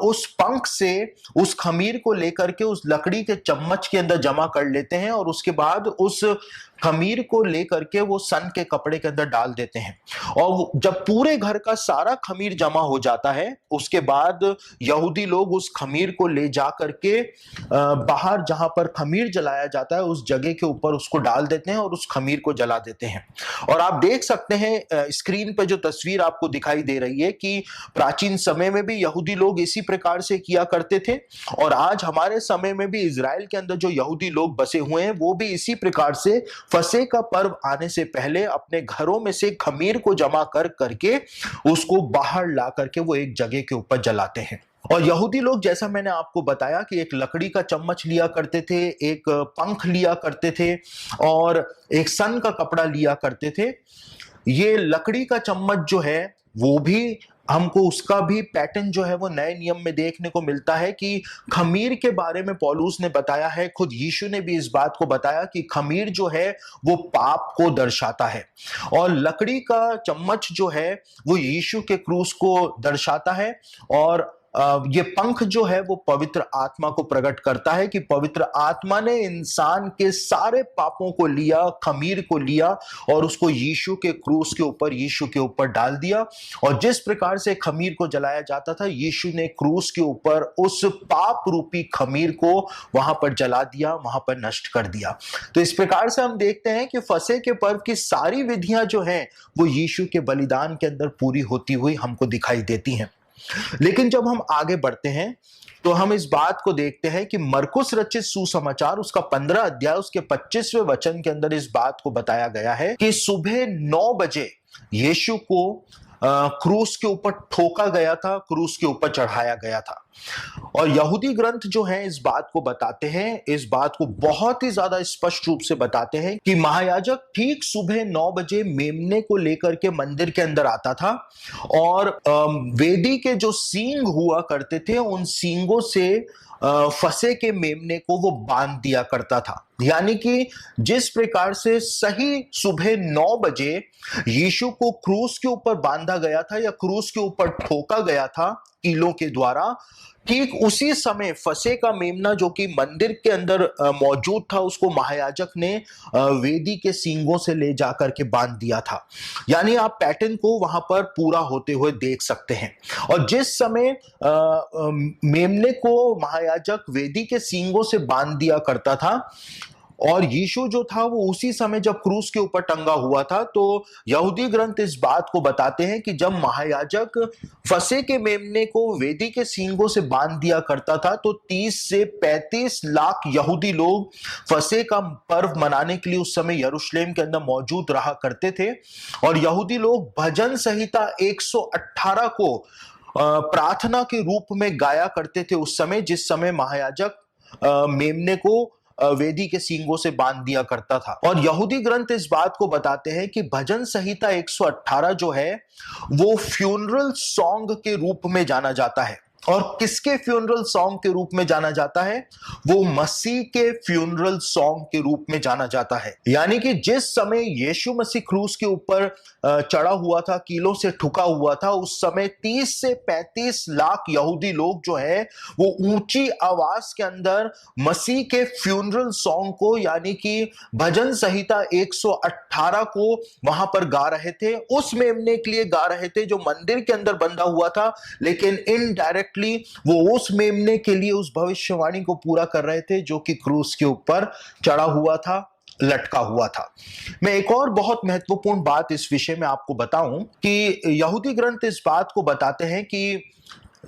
उस पंख से उस खमीर को लेकर के उस लकड़ी के चम्मच के अंदर जमा कर लेते हैं और उसके बाद उस खमीर को लेकर के वो सन के कपड़े के अंदर डाल देते हैं। और जब पूरे घर का सारा खमीर जमा हो जाता है उसके बाद यहूदी लोग उस खमीर को ले जा करके बाहर जहां पर खमीर जलाया जाता है उस जगह के ऊपर उसको डाल देते हैं और उस खमीर को जला देते हैं। और आप देख सकते हैं स्क्रीन पर जो तस्वीर आपको दिखाई दे रही है कि प्राचीन समय में भी यहूदी लोग इसी प्रकार से किया करते थे और आज हमारे समय में भी इजराइल के अंदर जो यहूदी लोग बसे हुए हैं वो भी इसी प्रकार से फसह का पर्व आने से पहले अपने घरों में से खमीर को जमा कर करके उसको बाहर ला करके वो एक जगह के ऊपर जलाते हैं। और यहूदी लोग, जैसा मैंने आपको बताया कि एक लकड़ी का चम्मच लिया करते थे, एक पंख लिया करते थे और एक सन का कपड़ा लिया करते थे। ये लकड़ी का चम्मच जो है वो भी हमको उसका भी पैटर्न जो है वो नए नियम में देखने को मिलता है कि खमीर के बारे में पौलुस ने बताया है, खुद यीशु ने भी इस बात को बताया कि खमीर जो है वो पाप को दर्शाता है और लकड़ी का चम्मच जो है वो यीशु के क्रूस को दर्शाता है और ये पंख जो है वो पवित्र आत्मा को प्रकट करता है कि पवित्र आत्मा ने इंसान के सारे पापों को लिया, खमीर को लिया और उसको यीशु के क्रूस के ऊपर, यीशु के ऊपर डाल दिया। और जिस प्रकार से खमीर को जलाया जाता था, यीशु ने क्रूस के ऊपर उस पाप रूपी खमीर को वहां पर जला दिया, वहां पर नष्ट कर दिया। तो इस प्रकार से हम देखते हैं कि फसह के पर्व की सारी विधियां जो हैं वो यीशु के बलिदान के अंदर पूरी होती हुई हमको दिखाई देती हैं। लेकिन जब हम आगे बढ़ते हैं तो हम इस बात को देखते हैं कि मरकुस रचित सुसमाचार उसका 15 अध्याय उसके 25वें वचन के अंदर इस बात को बताया गया है कि सुबह 9 बजे यीशु को क्रूस के ऊपर ठोका गया था, क्रूस के ऊपर चढ़ाया गया था। और यहूदी ग्रंथ जो है इस बात को बताते हैं, इस बात को बहुत ही ज्यादा स्पष्ट रूप से बताते हैं कि महायाजक ठीक सुबह 9 बजे मेमने को लेकर के मंदिर के अंदर आता था और वेदी के जो सींग हुआ करते थे उन सींगों से फसह के मेमने को वो बांध दिया करता था। यानी कि जिस प्रकार से सही सुबह 9 बजे यीशु को क्रूस के ऊपर बांधा गया था या क्रूस के ऊपर ठोका गया था कीलों के द्वारा, ठीक उसी समय फसह का मेमना जो कि मंदिर के अंदर मौजूद था उसको महायाजक ने वेदी के सींगों से ले जाकर के बांध दिया था। यानी आप पैटर्न को वहां पर पूरा होते हुए देख सकते हैं। और जिस समय मेमने को महायाजक वेदी के सींगों से बांध दिया करता था और यीशु जो था वो उसी समय जब क्रूस के ऊपर टंगा हुआ था, तो यहूदी ग्रंथ इस बात को बताते हैं कि जब महायाजक फसह के मेमने को वेदी के सींगों से बांध दिया करता था तो 30 से 35 लाख यहूदी लोग फसह का पर्व मनाने के लिए उस समय यरूशलेम के अंदर मौजूद रहा करते थे। और यहूदी लोग भजन संहिता 118 को प्रार्थना के रूप में गाया करते थे उस समय, जिस समय महायाजक मेमने को वेदी के सींगों से बांध दिया करता था। और यहूदी ग्रंथ इस बात को बताते हैं कि भजन संहिता 118 जो है वो फ्यूनरल सॉन्ग के रूप में जाना जाता है। और किसके फ्यूनरल सॉन्ग के रूप में जाना जाता है? वो मसीह के फ्यूनरल सॉन्ग के रूप में जाना जाता है। यानी कि जिस समय यीशु मसीह क्रूस के ऊपर चढ़ा हुआ था, कीलों से ठुका हुआ था, उस समय 30 से 35 लाख यहूदी लोग जो है वो ऊंची आवाज के अंदर मसीह के फ्यूनरल सॉन्ग को, यानी कि भजन संहिता 118 को वहां पर गा रहे थे। उस मेमने के लिए गा रहे थे जो मंदिर के अंदर बंधा हुआ था, लेकिन इनडायरेक्टली वो उस मेमने के लिए उस भविष्यवाणी को पूरा कर रहे थे जो कि क्रूस के ऊपर चढ़ा हुआ था, लटका हुआ था। मैं एक और बहुत महत्वपूर्ण बात इस विषय में आपको बताऊं कि यहूदी ग्रंथ इस बात को बताते हैं कि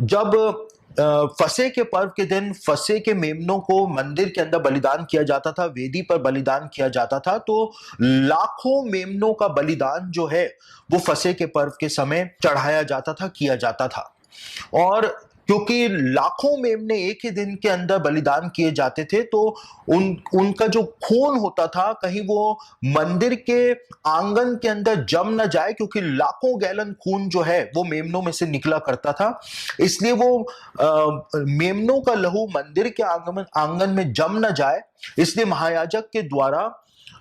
जब फसह के पर्व के दिन फसह के मेमनों को मंदिर के अंदर बलिदान किया जाता था, वेदी पर बलिदान किया जाता था, तो लाखों मेमनों का बलिदान जो है वो फसह के पर्व के समय चढ़ाया जाता था, किया जाता था। और क्योंकि लाखों मेमने एक ही दिन के अंदर बलिदान किए जाते थे, तो उनका जो खून होता था कहीं वो मंदिर के आंगन के अंदर जम न जाए, क्योंकि लाखों गैलन खून जो है वो मेमनों में से निकला करता था। इसलिए वो मेमनों का लहू मंदिर के आंगन में जम न जाए, इसलिए महायाजक के द्वारा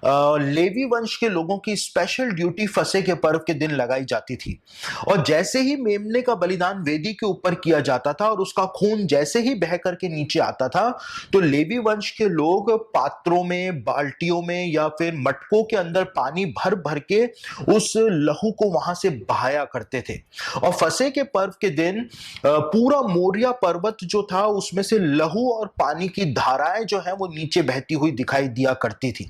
लेवी वंश के लोगों की स्पेशल ड्यूटी फसह के पर्व के दिन लगाई जाती थी। और जैसे ही मेमने का बलिदान वेदी के ऊपर किया जाता था और उसका खून जैसे ही बह करके नीचे आता था, तो लेवी वंश के लोग पात्रों में, बाल्टियों में या फिर मटकों के अंदर पानी भर भर के उस लहू को वहां से बहाया करते थे। और फसह के पर्व के दिन पूरा मोरिया पर्वत जो था उसमें से लहू और पानी की धाराएं जो है वो नीचे बहती हुई दिखाई दिया करती थी।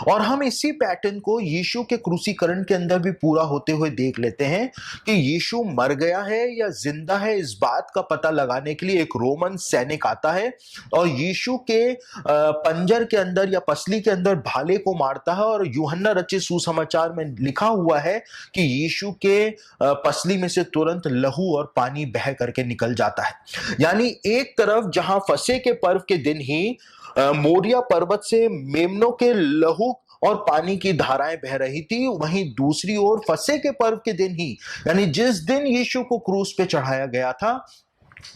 और हम इसी पैटर्न को यीशु के क्रूसीकरण के अंदर भी पूरा होते हुए देख लेते हैं कि यीशु मर गया है या जिंदा है, इस बात का पता लगाने के लिए एक रोमन सैनिक आता है और यीशु के पंजर के अंदर या पसली के अंदर भाले को मारता है। और यूहन्ना रचित सुसमाचार में लिखा हुआ है कि यीशु के पसली में से तुरंत लहू और पानी बह करके निकल जाता है। यानी एक तरफ जहां फसह के पर्व के दिन ही मोरिया पर्वत से मेमनों के लहू और पानी की धाराएं बह रही थी, वहीं दूसरी ओर फसह के पर्व के दिन ही, यानी जिस दिन यीशु को क्रूस पे चढ़ाया गया था,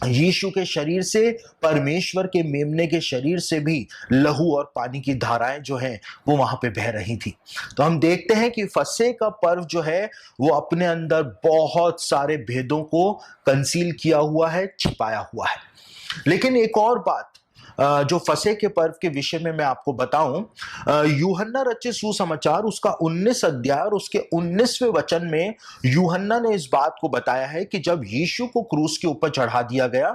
यीशु के शरीर से, परमेश्वर के मेमने के शरीर से भी लहू और पानी की धाराएं जो हैं वो वहां पे बह रही थी। तो हम देखते हैं कि फसह का पर्व जो है वो अपने अंदर बहुत सारे भेदों को कंसील किया हुआ है, छिपाया हुआ है। लेकिन एक और बात जो फसह के पर्व के विषय में मैं आपको बताऊं, यूहन्ना रचित सुसमाचार उसका 19 अध्याय और उसके 19वें वचन में यूहन्ना ने इस बात को बताया है कि जब यीशु को क्रूस के ऊपर चढ़ा दिया गया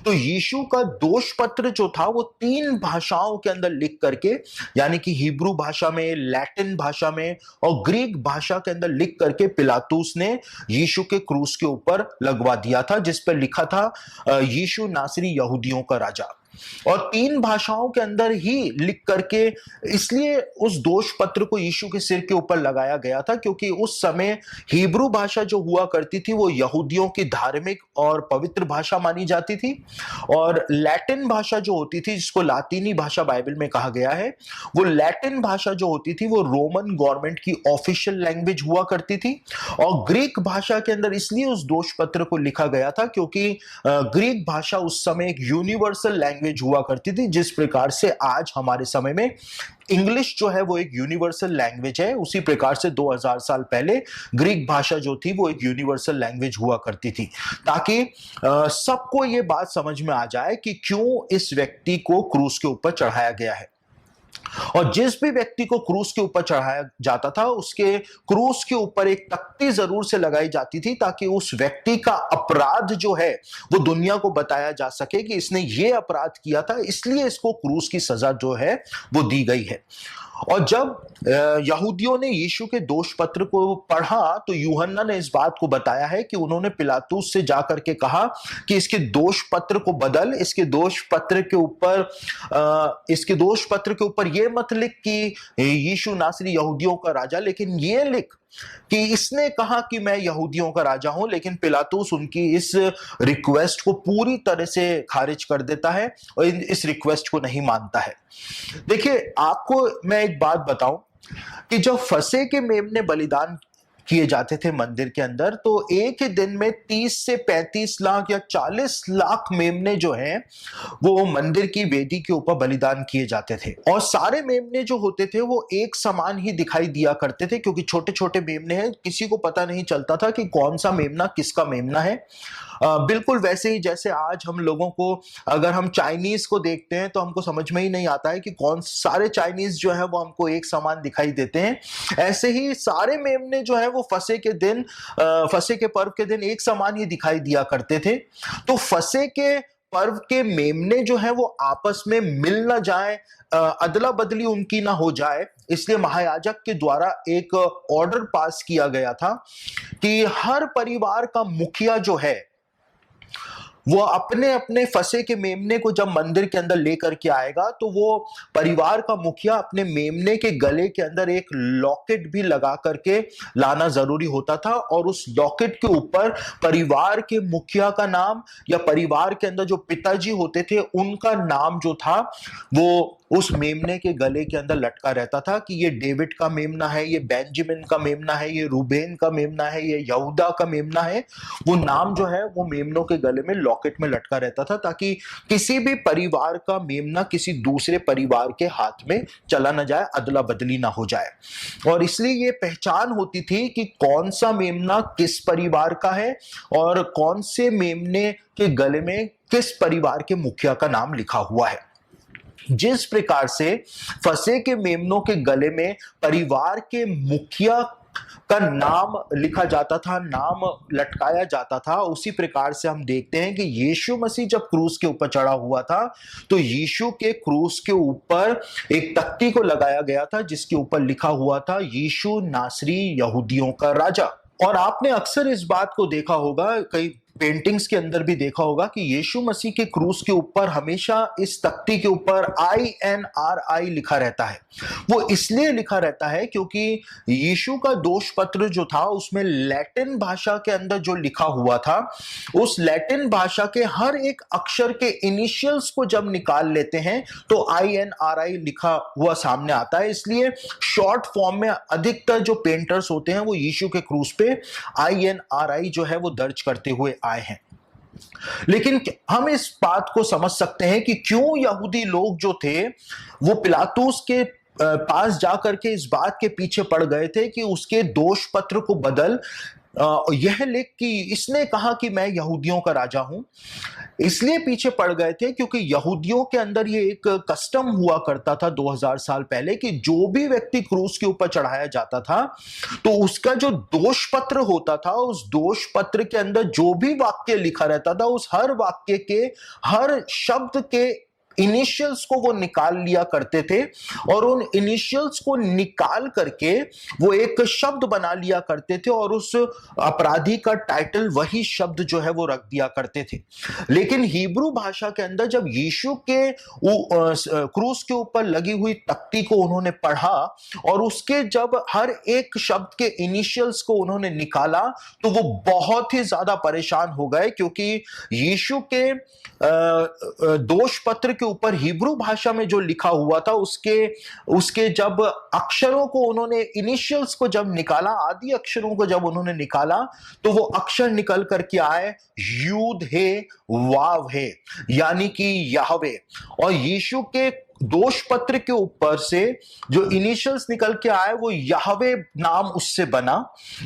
तो यीशु का दोष पत्र जो था वो 3 भाषाओं के अंदर लिख करके, यानी कि हिब्रू भाषा में, लैटिन भाषा में और ग्रीक भाषा के अंदर लिख करके पिलातुस ने यीशु के क्रूस के ऊपर लगवा दिया था, जिस पर लिखा था यीशु नासरी यहूदियों का राजा। और 3 भाषाओं के अंदर ही लिख करके इसलिए उस दोष पत्र को यीशु के सिर के ऊपर लगाया गया था, क्योंकि उस समय हिब्रू भाषा जो हुआ करती थी वो यहूदियों की धार्मिक और पवित्र भाषा मानी जाती थी, और लैटिन भाषा जो होती थी, जिसको लातीनी भाषा बाइबल में कहा गया है, वो लैटिन भाषा जो होती थी वो रोमन गवर्नमेंट की ऑफिशियल लैंग्वेज हुआ करती थी। और ग्रीक भाषा के अंदर इसलिए उस दोष पत्र को लिखा गया था क्योंकि ग्रीक भाषा उस समय एक यूनिवर्सल लैंग्वेज हुआ करती थी, जिस प्रकार से आज हमारे समय में इंग्लिश जो है वो एक यूनिवर्सल लैंग्वेज है, उसी प्रकार से 2000 साल पहले ग्रीक भाषा जो थी वो एक यूनिवर्सल लैंग्वेज हुआ करती थी, ताकि सबको ये बात समझ में आ जाए कि क्यों इस व्यक्ति को क्रूस के ऊपर चढ़ाया गया है। और जिस भी व्यक्ति को क्रूस के ऊपर चढ़ाया जाता था उसके क्रूस के ऊपर एक तख्ती जरूर से लगाई जाती थी, ताकि उस व्यक्ति का अपराध जो है वो दुनिया को बताया जा सके कि इसने ये अपराध किया था, इसलिए इसको क्रूस की सजा जो है वो दी गई है। और जब यहूदियों ने यीशु के दोष पत्र को पढ़ा तो यूहन्ना ने इस बात को बताया है कि उन्होंने पिलातुस से जाकर के कहा कि इसके दोष पत्र को बदल, इसके दोष पत्र के ऊपर ऊपर ये मत लिख कि यीशु नासरी यहूदियों का राजा, लेकिन ये लिख कि इसने कहा कि मैं यहूदियों का राजा हूं। लेकिन पिलातुस उनकी इस रिक्वेस्ट को पूरी तरह से खारिज कर देता है और इस रिक्वेस्ट को नहीं मानता है। देखिए, आपको मैं एक बात बताऊं कि जब फसह के मेमने बलिदान किए जाते थे मंदिर के अंदर, तो एक ही दिन में 30 से 35 लाख या 40 लाख मेमने जो हैं वो मंदिर की वेदी के ऊपर बलिदान किए जाते थे। और सारे मेमने जो होते थे वो एक समान ही दिखाई दिया करते थे, क्योंकि छोटे छोटे मेमने हैं, किसी को पता नहीं चलता था कि कौन सा मेमना किसका मेमना है। बिल्कुल वैसे ही जैसे आज हम लोगों को, अगर हम चाइनीज को देखते हैं तो हमको समझ में ही नहीं आता है कि कौन सारे चाइनीज जो है वो हमको एक समान दिखाई देते हैं। ऐसे ही सारे मेमने जो है वो फसह के दिन, फसह के पर्व के दिन एक समान ही दिखाई दिया करते थे। तो फसह के पर्व के मेमने जो है वो आपस में मिल ना जाए, अदला बदली उनकी ना हो जाए, इसलिए महायाजक के द्वारा एक ऑर्डर पास किया गया था कि हर परिवार का मुखिया जो है वो अपने अपने फंसे के मेमने को जब मंदिर के अंदर लेकर के आएगा, तो वो परिवार का मुखिया अपने मेमने के गले के अंदर एक लॉकेट भी लगा करके लाना जरूरी होता था। और उस लॉकेट के ऊपर परिवार के मुखिया का नाम या परिवार के अंदर जो पिताजी होते थे उनका नाम जो था वो उस मेमने के गले के अंदर लटका रहता था कि ये डेविड का मेमना है, ये बेंजामिन का मेमना है, ये रूबेन का मेमना है, ये यहूदा का मेमना है। वो नाम जो है वो मेमनों के गले में लॉकेट में लटका रहता था, ताकि किसी भी परिवार का मेमना किसी दूसरे परिवार के हाथ में चला ना जाए, अदला बदली ना हो जाए। और इसलिए ये पहचान होती थी कि कौन सा मेमना किस परिवार का है और कौन से मेमने के गले में किस परिवार के मुखिया का नाम लिखा हुआ है। जिस प्रकार से फसह के मेमनों के गले में परिवार के मुखिया का नाम लिखा जाता था, नाम लटकाया जाता था, उसी प्रकार से हम देखते हैं कि यीशु मसीह जब क्रूस के ऊपर चढ़ा हुआ था तो यीशु के क्रूस के ऊपर एक तख्ती को लगाया गया था जिसके ऊपर लिखा हुआ था यीशु नासरी यहूदियों का राजा। और आपने अक्सर इस बात को देखा होगा, कई पेंटिंग्स के अंदर भी देखा होगा कि यीशु मसीह के क्रूस के ऊपर हमेशा इस तख्ती के ऊपर INRI लिखा रहता है। वो इसलिए लिखा रहता है क्योंकि यीशु का दोष पत्र जो था उसमें लैटिन भाषा के अंदर जो लिखा हुआ था, उस लैटिन भाषा के हर एक अक्षर के इनिशियल्स को जब निकाल लेते हैं तो INRI लिखा हुआ सामने आता है। इसलिए शॉर्ट फॉर्म में अधिकतर जो पेंटर्स होते हैं वो यीशु के क्रूस पे INRI जो है वो दर्ज करते हुए आए हैं। लेकिन हम इस बात को समझ सकते हैं कि क्यों यहूदी लोग जो थे वो पिलातुस के पास जाकर के इस बात के पीछे पड़ गए थे कि उसके दोष पत्र को बदल यह लिख कि इसने कहा कि मैं यहूदियों का राजा हूं। इसलिए पीछे पड़ गए थे क्योंकि यहूदियों के अंदर ये एक कस्टम हुआ करता था 2000 साल पहले कि जो भी व्यक्ति क्रूस के ऊपर चढ़ाया जाता था तो उसका जो दोष पत्र होता था, उस दोष पत्र के अंदर जो भी वाक्य लिखा रहता था उस हर वाक्य के हर शब्द के इनिशियल्स को वो निकाल लिया करते थे और उन इनिशियल्स को निकाल करके वो एक शब्द बना लिया करते थे और उस अपराधी का टाइटल वही शब्द जो है वो रख दिया करते थे। लेकिन हिब्रू भाषा के अंदर जब यीशु के क्रूस के ऊपर लगी हुई तख्ती को उन्होंने पढ़ा और उसके जब हर एक शब्द के इनिशियल्स को उन्होंने निकाला तो वो बहुत ही ज्यादा परेशान हो गए, क्योंकि यीशु के दोष पत्र के ऊपर हिब्रू भाषा में जो लिखा हुआ था उसके जब अक्षरों को उन्होंने इनिशियल्स को जब निकाला, आदि अक्षरों को जब उन्होंने निकाला तो वो अक्षर निकल करके आए यूद है वाव है, यानी कि याहवे। और यीशु के दोष पत्र के ऊपर से जो इनिशियल्स निकल के आए वो याहवे नाम उससे बना,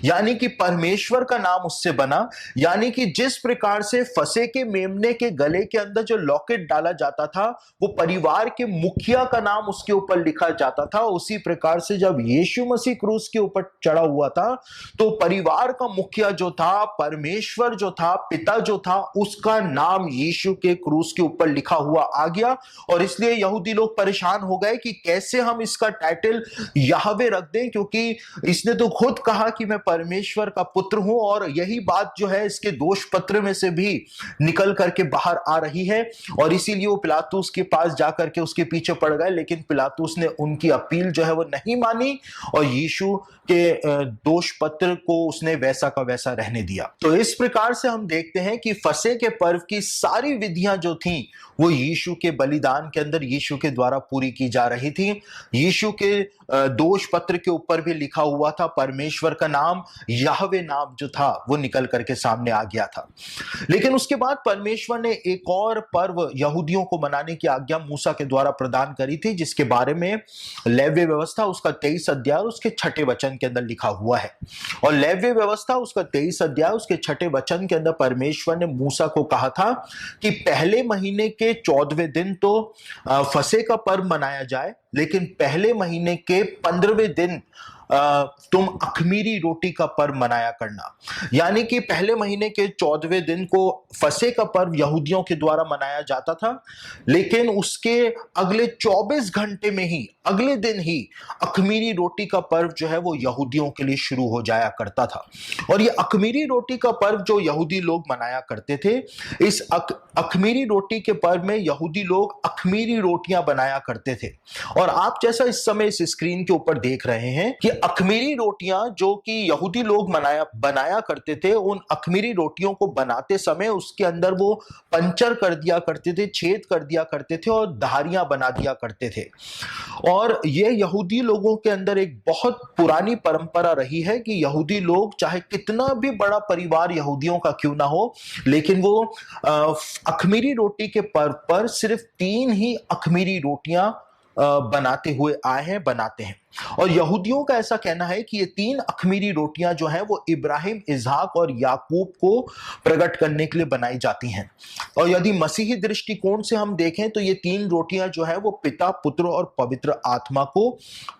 यानी कि परमेश्वर का नाम उससे बना। यानी कि जिस प्रकार से फसह के मेमने के गले के अंदर जो लॉकेट डाला जाता था वो परिवार के मुखिया का नाम उसके ऊपर लिखा जाता था, उसी प्रकार से जब यीशु मसीह क्रूस के ऊपर चढ़ा हुआ था तो परिवार का मुखिया जो था, परमेश्वर जो था, पिता जो था, उसका नाम यीशु के क्रूस के ऊपर लिखा हुआ आ गया। और इसलिए यहूदी लोग परेशान हो गए कि कैसे हम इसका टाइटल याहवे रख दें, क्योंकि इसने तो खुद कहा कि मैं परमेश्वर का पुत्र हूं, और यही बात जो है इसके दोष पत्र में से भी निकल करके बाहर आ रही है। और इसीलिए वो पिलातुस के पास जाकर के उसके पीछे पड़ गए, लेकिन पिलातुस ने उनकी अपील जो है वो नहीं मानी और यीशु के दोष पत्र को उसने वैसा का वैसा रहने दिया। तो इस प्रकार से हम देखते हैं कि फसह के पर्व की सारी विधियां जो थीं वो यीशु के बलिदान के अंदर यीशु के द्वारा पूरी की जा रही थी। यीशु के दोष पत्र के ऊपर भी लिखा हुआ था, परमेश्वर का नाम, याहवे नाम जो था वो निकल करके सामने आ गया था। लेकिन उसके बाद परमेश्वर ने एक और पर्व यहूदियों को मनाने की आज्ञा मूसा के द्वारा प्रदान करी थी, जिसके बारे में लेव्य व्यवस्था उसका 23 अध्याय उसके 6 वचन के अंदर लिखा हुआ है। और लेव्य व्यवस्था उसका 23 अध्याय उसके 6 वचन के अंदर परमेश्वर ने मूसा को कहा था कि पहले महीने के 14वें दिन तो फसह का पर्व मनाया जाए, लेकिन पहले महीने के 15वें दिन तुम अखमीरी रोटी का पर्व मनाया करना। यानी कि पहले महीने के 14वें दिन को फसह का पर्व यहूदियों के द्वारा मनाया जाता था, लेकिन उसके अगले 24 घंटे में ही अगले दिन ही अखमीरी रोटी का पर्व जो है वो यहूदियों के लिए शुरू हो जाया करता था। और ये अखमीरी रोटी का पर्व जो यहूदी लोग मनाया करते थे, इस अखमीरी रोटी के पर्व में यहूदी लोग अखमीरी रोटियां बनाया करते थे। और आप जैसा इस समय इस स्क्रीन के ऊपर देख रहे हैं कि अखमीरी रोटियां जो कि यहूदी लोग बनाया करते थे, उन अखमीरी रोटियों को बनाते समय उसके अंदर वो पंचर कर दिया करते थे, छेद कर दिया करते थे और धारियां बना दिया करते थे। और ये यहूदी लोगों के अंदर एक बहुत पुरानी परंपरा रही है कि यहूदी लोग चाहे कितना भी बड़ा परिवार यहूदियों का क्यों ना हो, लेकिन वो अखमीरी रोटी के पर्व पर सिर्फ 3 ही अखमीरी रोटियां बनाते हुए आए हैं, बनाते हैं। और यहूदियों का ऐसा कहना है कि ये 3 अखमीरी रोटियां जो हैं वो इब्राहिम, इसहाक और याकूब को प्रकट करने के लिए बनाई जाती हैं। और यदि मसीही दृष्टिकोण से हम देखें तो ये 3 रोटियां जो है वो पिता, पुत्र और पवित्र आत्मा को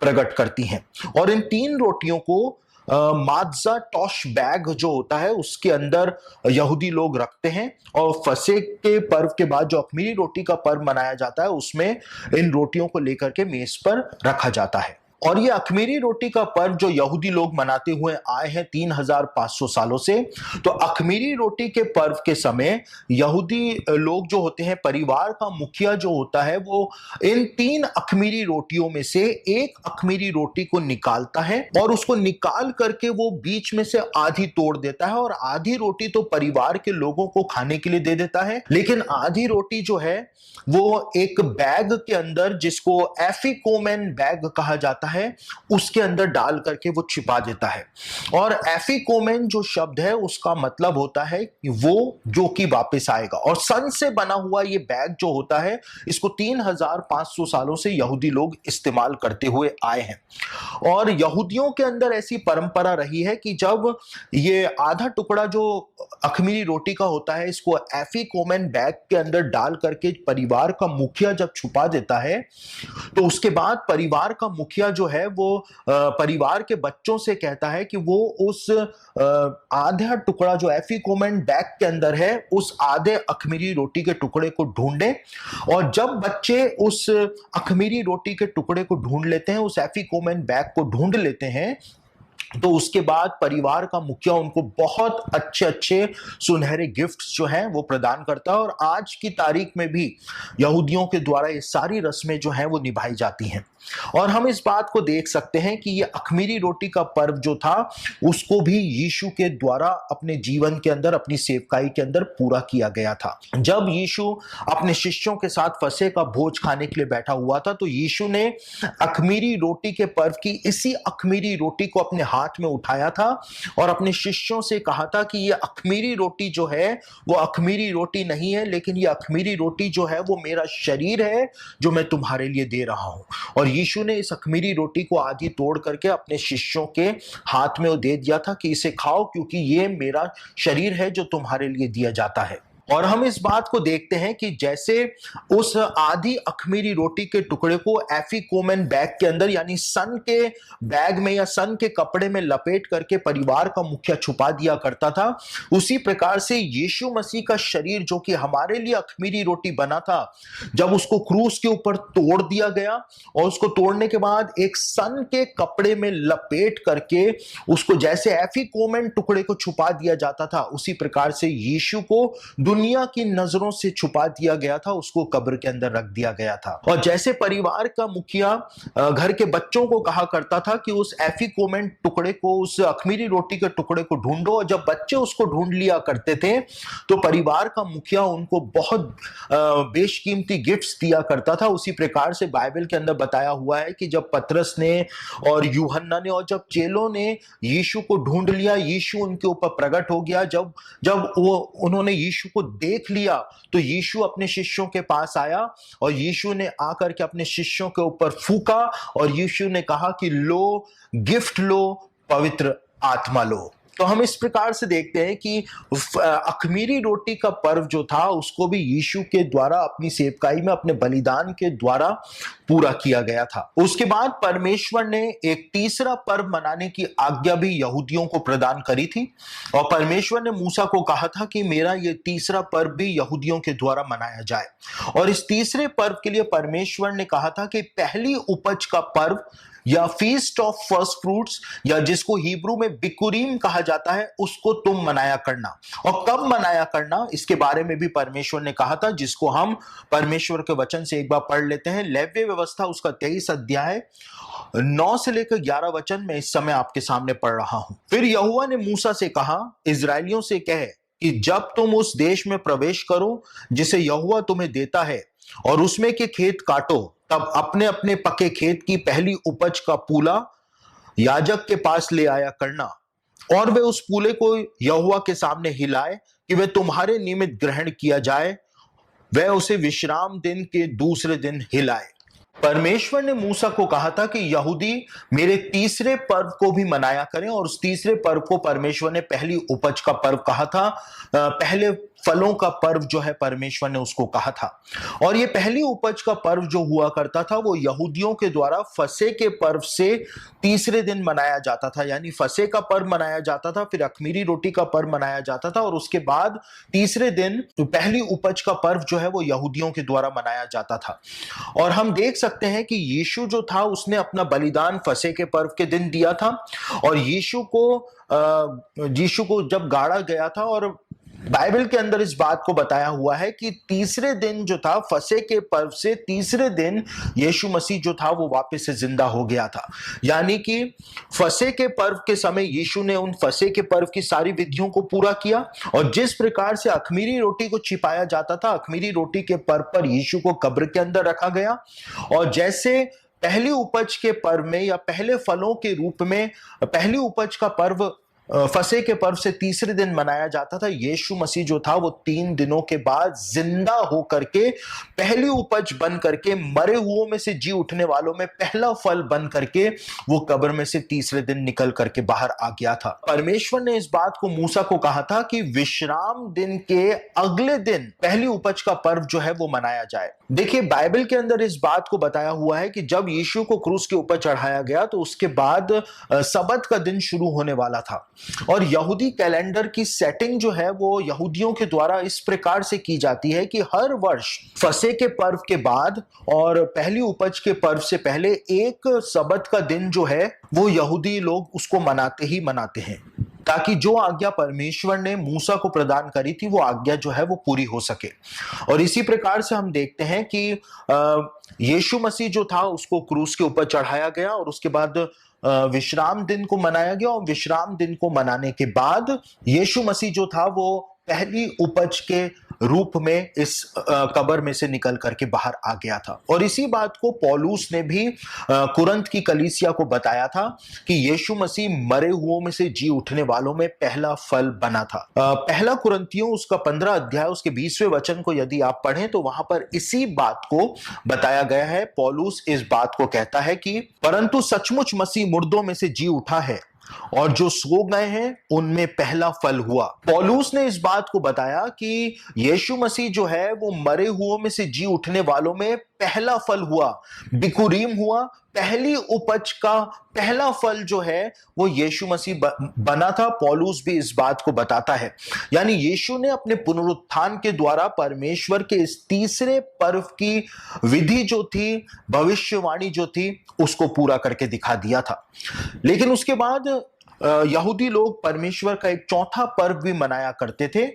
प्रकट करती हैं। और इन 3 रोटियों को मात्जा टॉश बैग जो होता है उसके अंदर यहूदी लोग रखते हैं, और फसह के पर्व के बाद जो अखमीरी रोटी का पर्व मनाया जाता है उसमें इन रोटियों को लेकर के मेज पर रखा जाता है। और ये अखमीरी रोटी का पर्व जो यहूदी लोग मनाते हुए आए हैं 3500 सालों से, तो अखमीरी रोटी के पर्व के समय यहूदी लोग जो होते हैं, परिवार का मुखिया जो होता है, वो इन 3 अखमीरी रोटियों में से एक अखमीरी रोटी को निकालता है और उसको निकाल करके वो बीच में से आधी तोड़ देता है, और आधी रोटी तो परिवार के लोगों को खाने के लिए दे देता है, लेकिन आधी रोटी जो है वो एक बैग के अंदर, जिसको एफिकोमेन बैग कहा जाता है, उसके अंदर डाल करके वो छिपा देता है। और एफिकोमेन जो शब्द है उसका मतलब होता है कि वो जो कि वापस आएगा। और सन से बना हुआ ये बैग जो होता है, इसको 3500 सालों से यहूदी लोग इस्तेमाल करते हुए आए हैं। और यहूदियों के अंदर ऐसी परंपरा रही है कि जब ये आधा टुकड़ा जो अखमीरी रोटी का होता है, इसको एफिकोमेन बैग के अंदर डाल करके परिवार का मुखिया जब छुपा देता है, तो उसके बाद परिवार का मुखिया जो है वो परिवार के बच्चों से कहता है कि वो उस आधा टुकड़ा जो एफिकोमेन बैग के अंदर है, उस आधे अखमीरी रोटी के टुकड़े को ढूंढें। और जब बच्चे उस अखमीरी रोटी के टुकड़े को ढूंढ लेते हैं, उस एफिकोमेन बैग को ढूंढ लेते हैं, तो उसके बाद परिवार का मुखिया उनको बहुत अच्छे अच्छे सुनहरे गिफ्ट्स जो हैं वो प्रदान करता है। और आज की तारीख में भी यहूदियों के द्वारा ये सारी रस्में जो हैं वो निभाई जाती हैं। और हम इस बात को देख सकते हैं कि ये अखमीरी रोटी का पर्व जो था उसको भी यीशु के द्वारा अपने जीवन के अंदर, अपनी सेवकाई के अंदर पूरा किया गया था। जब यीशु अपने शिष्यों के साथ फसह का भोज खाने के लिए बैठा हुआ था, तो यीशु ने अखमीरी रोटी के पर्व की इसी अखमीरी रोटी को अपने हाथ में उठाया था और अपने शिष्यों से कहा था कि ये अखमीरी रोटी जो है वो अखमीरी रोटी नहीं है, लेकिन ये अखमीरी रोटी जो है वो मेरा शरीर है जो मैं तुम्हारे लिए दे रहा हूं। और यीशु ने इस अखमीरी रोटी को आधी तोड़ करके अपने शिष्यों के हाथ में वो दे दिया था कि इसे खाओ, क्योंकि ये मेरा शरीर है जो तुम्हारे लिए दिया जाता है। और हम इस बात को देखते हैं कि जैसे उस आधी अखमीरी रोटी के टुकड़े को एफिकोमेन बैग के अंदर यानी सन के बैग में या सन के कपड़े में लपेट करके परिवार का मुखिया छुपा दिया करता था, उसी प्रकार से यीशु मसीह का शरीर जो कि हमारे लिए अखमीरी रोटी बना था, जब उसको क्रूस के ऊपर तोड़ दिया गया और उसको तोड़ने के बाद एक सन के कपड़े में लपेट करके उसको जैसे एफिकोमेन टुकड़े को छुपा दिया जाता था, उसी प्रकार से यीशु को दुनिया की नजरों से छुपा दिया गया था, उसको कब्र के अंदर रख दिया गया था। और जैसे परिवार का मुखिया घर के बच्चों को कहा करता था कि उस एफिकोमेन टुकड़े को, उस अखमीरी रोटी के टुकड़े को ढूंढो, और जब बच्चे उसको ढूंढ लिया करते थे तो परिवार का मुखिया उनको बहुत बेशकीमती गिफ्ट्स दिया करता था। उसी प्रकार से बाइबल के अंदर बताया हुआ है कि जब पतरस ने और यूहन्ना ने और जब चेलों ने यीशु को ढूंढ लिया, यीशु उनके ऊपर प्रकट हो गया। जब जब वो उन्होंने यीशु को देख लिया तो यीशु अपने शिष्यों के पास आया और यीशु ने आकर के अपने शिष्यों के ऊपर फूका और यीशु ने कहा कि लो, गिफ्ट लो, पवित्र आत्मा लो। तो हम इस प्रकार से देखते हैं कि अखमीरी रोटी का पर्व जो था उसको भी यीशु के द्वारा अपनी सेवकाई में अपने बलिदान के द्वारा पूरा किया गया था। उसके बाद परमेश्वर ने एक तीसरा पर्व मनाने की आज्ञा भी यहूदियों को प्रदान करी थी और परमेश्वर ने मूसा को कहा था कि मेरा ये तीसरा पर्व भी यहूदियों के द्वारा मनाया जाए। और इस तीसरे पर्व के लिए परमेश्वर ने कहा था कि पहली उपज का पर्व या फीस्ट ऑफ फर्स्ट फ्रूट्स, या जिसको हिब्रू में बिकुरीम कहा जाता है, उसको तुम मनाया करना। और कब मनाया करना, इसके बारे में भी परमेश्वर ने कहा था, जिसको हम परमेश्वर के वचन से एक बार पढ़ लेते हैं। लेव्य व्यवस्था उसका 23 अध्याय 9 से लेकर 11 वचन मैं इस समय आपके सामने पढ़ रहा हूं। फिर यहोवा ने मूसा से कहा, इजराइलियों से कहे कि जब तुम उस देश में प्रवेश करो जिसे यहोवा तुम्हें देता है और उसमें के खेत काटो, तब अपने अपने पके खेत की पहली उपज का पूला याजक के पास ले आया करना, और वे उस पूले को यहोवा के सामने हिलाए कि वे तुम्हारे निमित्त ग्रहण किया जाए। वह उसे विश्राम दिन के दूसरे दिन हिलाए। परमेश्वर ने मूसा को कहा था कि यहूदी मेरे तीसरे पर्व को भी मनाया करें, और उस तीसरे पर्व को परमेश्वर ने पहली उपज का पर्व कहा था। पहले फलों का पर्व जो है परमेश्वर ने उसको कहा था। और ये पहली उपज का पर्व जो हुआ करता था वो यहूदियों के द्वारा फसह के पर्व से तीसरे दिन मनाया जाता था। यानी फसह का पर्व मनाया जाता था, फिर अखमीरी रोटी का पर्व मनाया जाता था, और उसके बाद तीसरे दिन पहली उपज का पर्व जो है वो यहूदियों के द्वारा मनाया जाता था। और हम देख सकते हैं कि यीशु जो था उसने अपना बलिदान फसह के पर्व के दिन दिया था, और यीशु को जब गाड़ा गया था, और बाइबल के अंदर इस बात को बताया हुआ है कि तीसरे दिन जो था, फसह के पर्व से तीसरे दिन यीशु मसीह जो था वो वापस से जिंदा हो गया था। यानी कि फसह के पर्व के समय यीशु ने उन फसह के पर्व की सारी विधियों को पूरा किया, और जिस प्रकार से अखमीरी रोटी को छिपाया जाता था, अखमीरी रोटी के पर्व पर यीशु को कब्र के अंदर रखा गया, और जैसे पहली उपज के पर्व में या पहले फलों के रूप में पहली उपज का पर्व फसह के पर्व से तीसरे दिन मनाया जाता था, यीशु मसीह जो था वो 3 दिनों के बाद जिंदा होकर के पहली उपज बन करके, मरे हुओं में से जी उठने वालों में पहला फल बन करके वो कब्र में से तीसरे दिन निकल करके बाहर आ गया था। परमेश्वर ने इस बात को मूसा को कहा था कि विश्राम दिन के अगले दिन पहली उपज का पर्व जो है वो मनाया जाए। देखिए, बाइबल के अंदर इस बात को बताया हुआ है कि जब यीशु को क्रूस के ऊपर चढ़ाया गया तो उसके बाद सबत का दिन शुरू होने वाला था, और यहूदी कैलेंडर की सेटिंग जो है वो यहूदियों के द्वारा इस प्रकार से की जाती है कि हर वर्ष फसह के पर्व के बाद और पहली उपज के पर्व से पहले एक सबत का दिन जो है वो यहूदी लोग उसको मनाते ही मनाते हैं, ताकि जो आज्ञा परमेश्वर ने मूसा को प्रदान करी थी वो आज्ञा जो है वो पूरी हो सके। और इसी प्रकार से हम देखते हैं कि यीशु मसीह जो था उसको क्रूस के ऊपर चढ़ाया गया, और उसके बाद विश्राम दिन को मनाया गया, और विश्राम दिन को मनाने के बाद यीशु मसीह जो था वो पहली उपज के रूप में इस कब्र में से निकल करके बाहर आ गया था। और इसी बात को पौलुस ने भी कुरंत की कलीसिया को बताया था कि यीशु मसीह मरे हुओं में से जी उठने वालों में पहला फल बना था। पहला कुरंतियों उसका 15 अध्याय उसके 20वें वचन को यदि आप पढ़ें तो वहां पर इसी बात को बताया गया है। पौलुस इस बात को कहता है कि परंतु सचमुच मसीह मुर्दों में से जी उठा है, और जो सो गए हैं उनमें पहला फल हुआ। पौलुस ने इस बात को बताया कि यीशु मसीह जो है वो मरे हुओं में से जी उठने वालों में पहला फल हुआ, बिकुरीम हुआ, पहली उपज का पहला फल जो है वो यीशु मसीह बना था। पौलुस भी इस बात को बताता है, यानी यीशु ने अपने पुनरुत्थान के द्वारा परमेश्वर के इस तीसरे पर्व की विधि जो थी, भविष्यवाणी जो थी, उसको पूरा करके दिखा दिया था। लेकिन उसके बाद यहूदी लोग परमेश्वर का एक चौथा पर्व भी मनाया करते थे,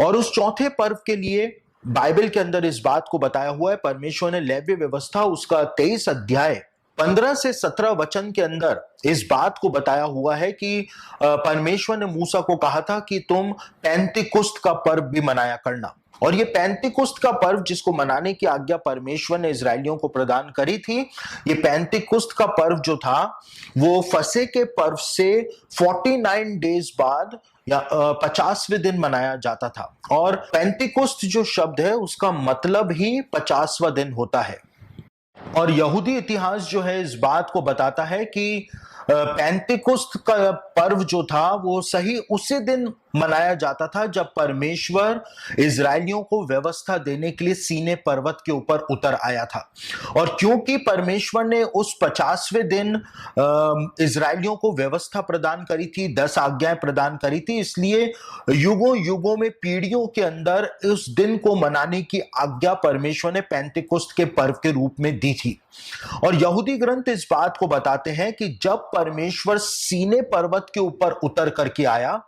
और उस चौथे पर्व के लिए बाइबल के अंदर इस बात को बताया हुआ है। परमेश्वर ने लेवी व्यवस्था उसका 23 अध्याय 15 से 17 वचन के अंदर इस बात को बताया हुआ है कि परमेश्वर ने मूसा को कहा था कि तुम पेंतिकुस्त का पर्व भी मनाया करना। और ये पेंतिकुस्त का पर्व जिसको मनाने की आज्ञा परमेश्वर ने इजरायलियों को प्रदान करी थी, ये पेंतिकुस्त का पर्व जो था वो फसह के पर्व से 49 डेज बाद या 50वें दिन मनाया जाता था। और पेंतिकुस्त जो शब्द है उसका मतलब ही 50वां दिन होता है। और यहूदी इतिहास जो है इस बात को बताता है कि पेंतिकुस्त का पर्व जो था वो सही उसी दिन मनाया जाता था जब परमेश्वर इजरायलियों को व्यवस्था देने के लिए सीने पर्वत के ऊपर उतर आया था। और क्योंकि परमेश्वर ने उस 50वें दिन इजरायलियों को व्यवस्था प्रदान करी थी, 10 आज्ञाएं प्रदान करी थी, इसलिए युगों युगों में पीढ़ियों के अंदर उस दिन को मनाने की आज्ञा परमेश्वर ने पेंतिकुस्त के पर्व के रूप में दी थी। और यहूदी ग्रंथ इस बात को बताते हैं कि जब परमेश्वर सीने पर्वत के ऊपर उतर करके आया,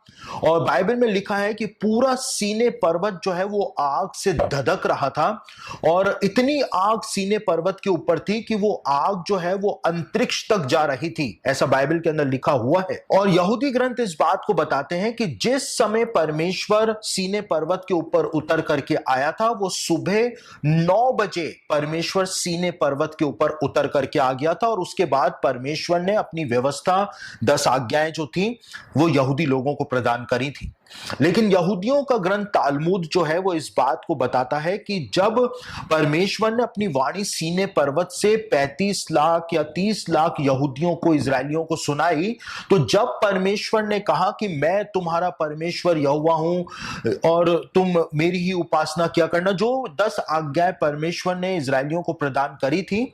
और बाइबल में लिखा है कि पूरा सीने पर्वत जो है वो आग से धधक रहा था, और इतनी आग सीने पर्वत के ऊपर थी कि वो आग जो है वो अंतरिक्ष तक जा रही थी, ऐसा बाइबल के अंदर लिखा हुआ है। और यहूदी ग्रंथ इस बात को बताते हैं कि जिस समय परमेश्वर सीने पर्वत के ऊपर उतर करके आया था वो सुबह 9 बजे परमेश्वर सीने पर्वत के ऊपर उतर करके आ गया था। और उसके बाद परमेश्वर ने अपनी व्यवस्था 10 आज्ञाएं जो थी वो यहूदी लोगों को प्रदान करी थी। लेकिन यहूदियों का ग्रंथ तालमुद जो है वो इस बात को बताता है कि जब परमेश्वर ने अपनी वाणी सीने पर्वत से 35 लाख या 30 लाख यहूदियों को, इजरायलियों को सुनाई, तो जब परमेश्वर ने कहा कि मैं तुम्हारा परमेश्वर यहोवा हूं और तुम मेरी ही उपासना किया करना, जो 10 आज्ञाएं परमेश्वर ने इजरायलियों को प्रदान करी थी,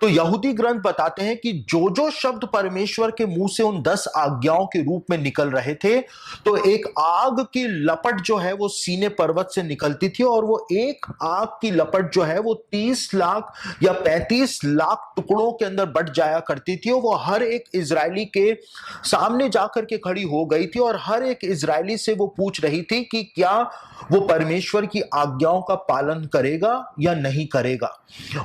तो यहूदी ग्रंथ बताते हैं कि जो जो शब्द परमेश्वर के मुंह से उन 10 आज्ञाओं के रूप में निकल रहे थे, तो एक आग की लपट जो है वो सीने पर्वत से निकलती थी, और वो एक आग की लपट जो है वो 30 लाख या 35 लाख टुकड़ों के अंदर बट जाया करती थी। और वो हर एक इजरायली के सामने जाकर के खड़ी हो गई थी, और हर एक इजरायली से वो पूछ रही थी कि क्या वो परमेश्वर की आज्ञाओं का पालन करेगा या नहीं करेगा।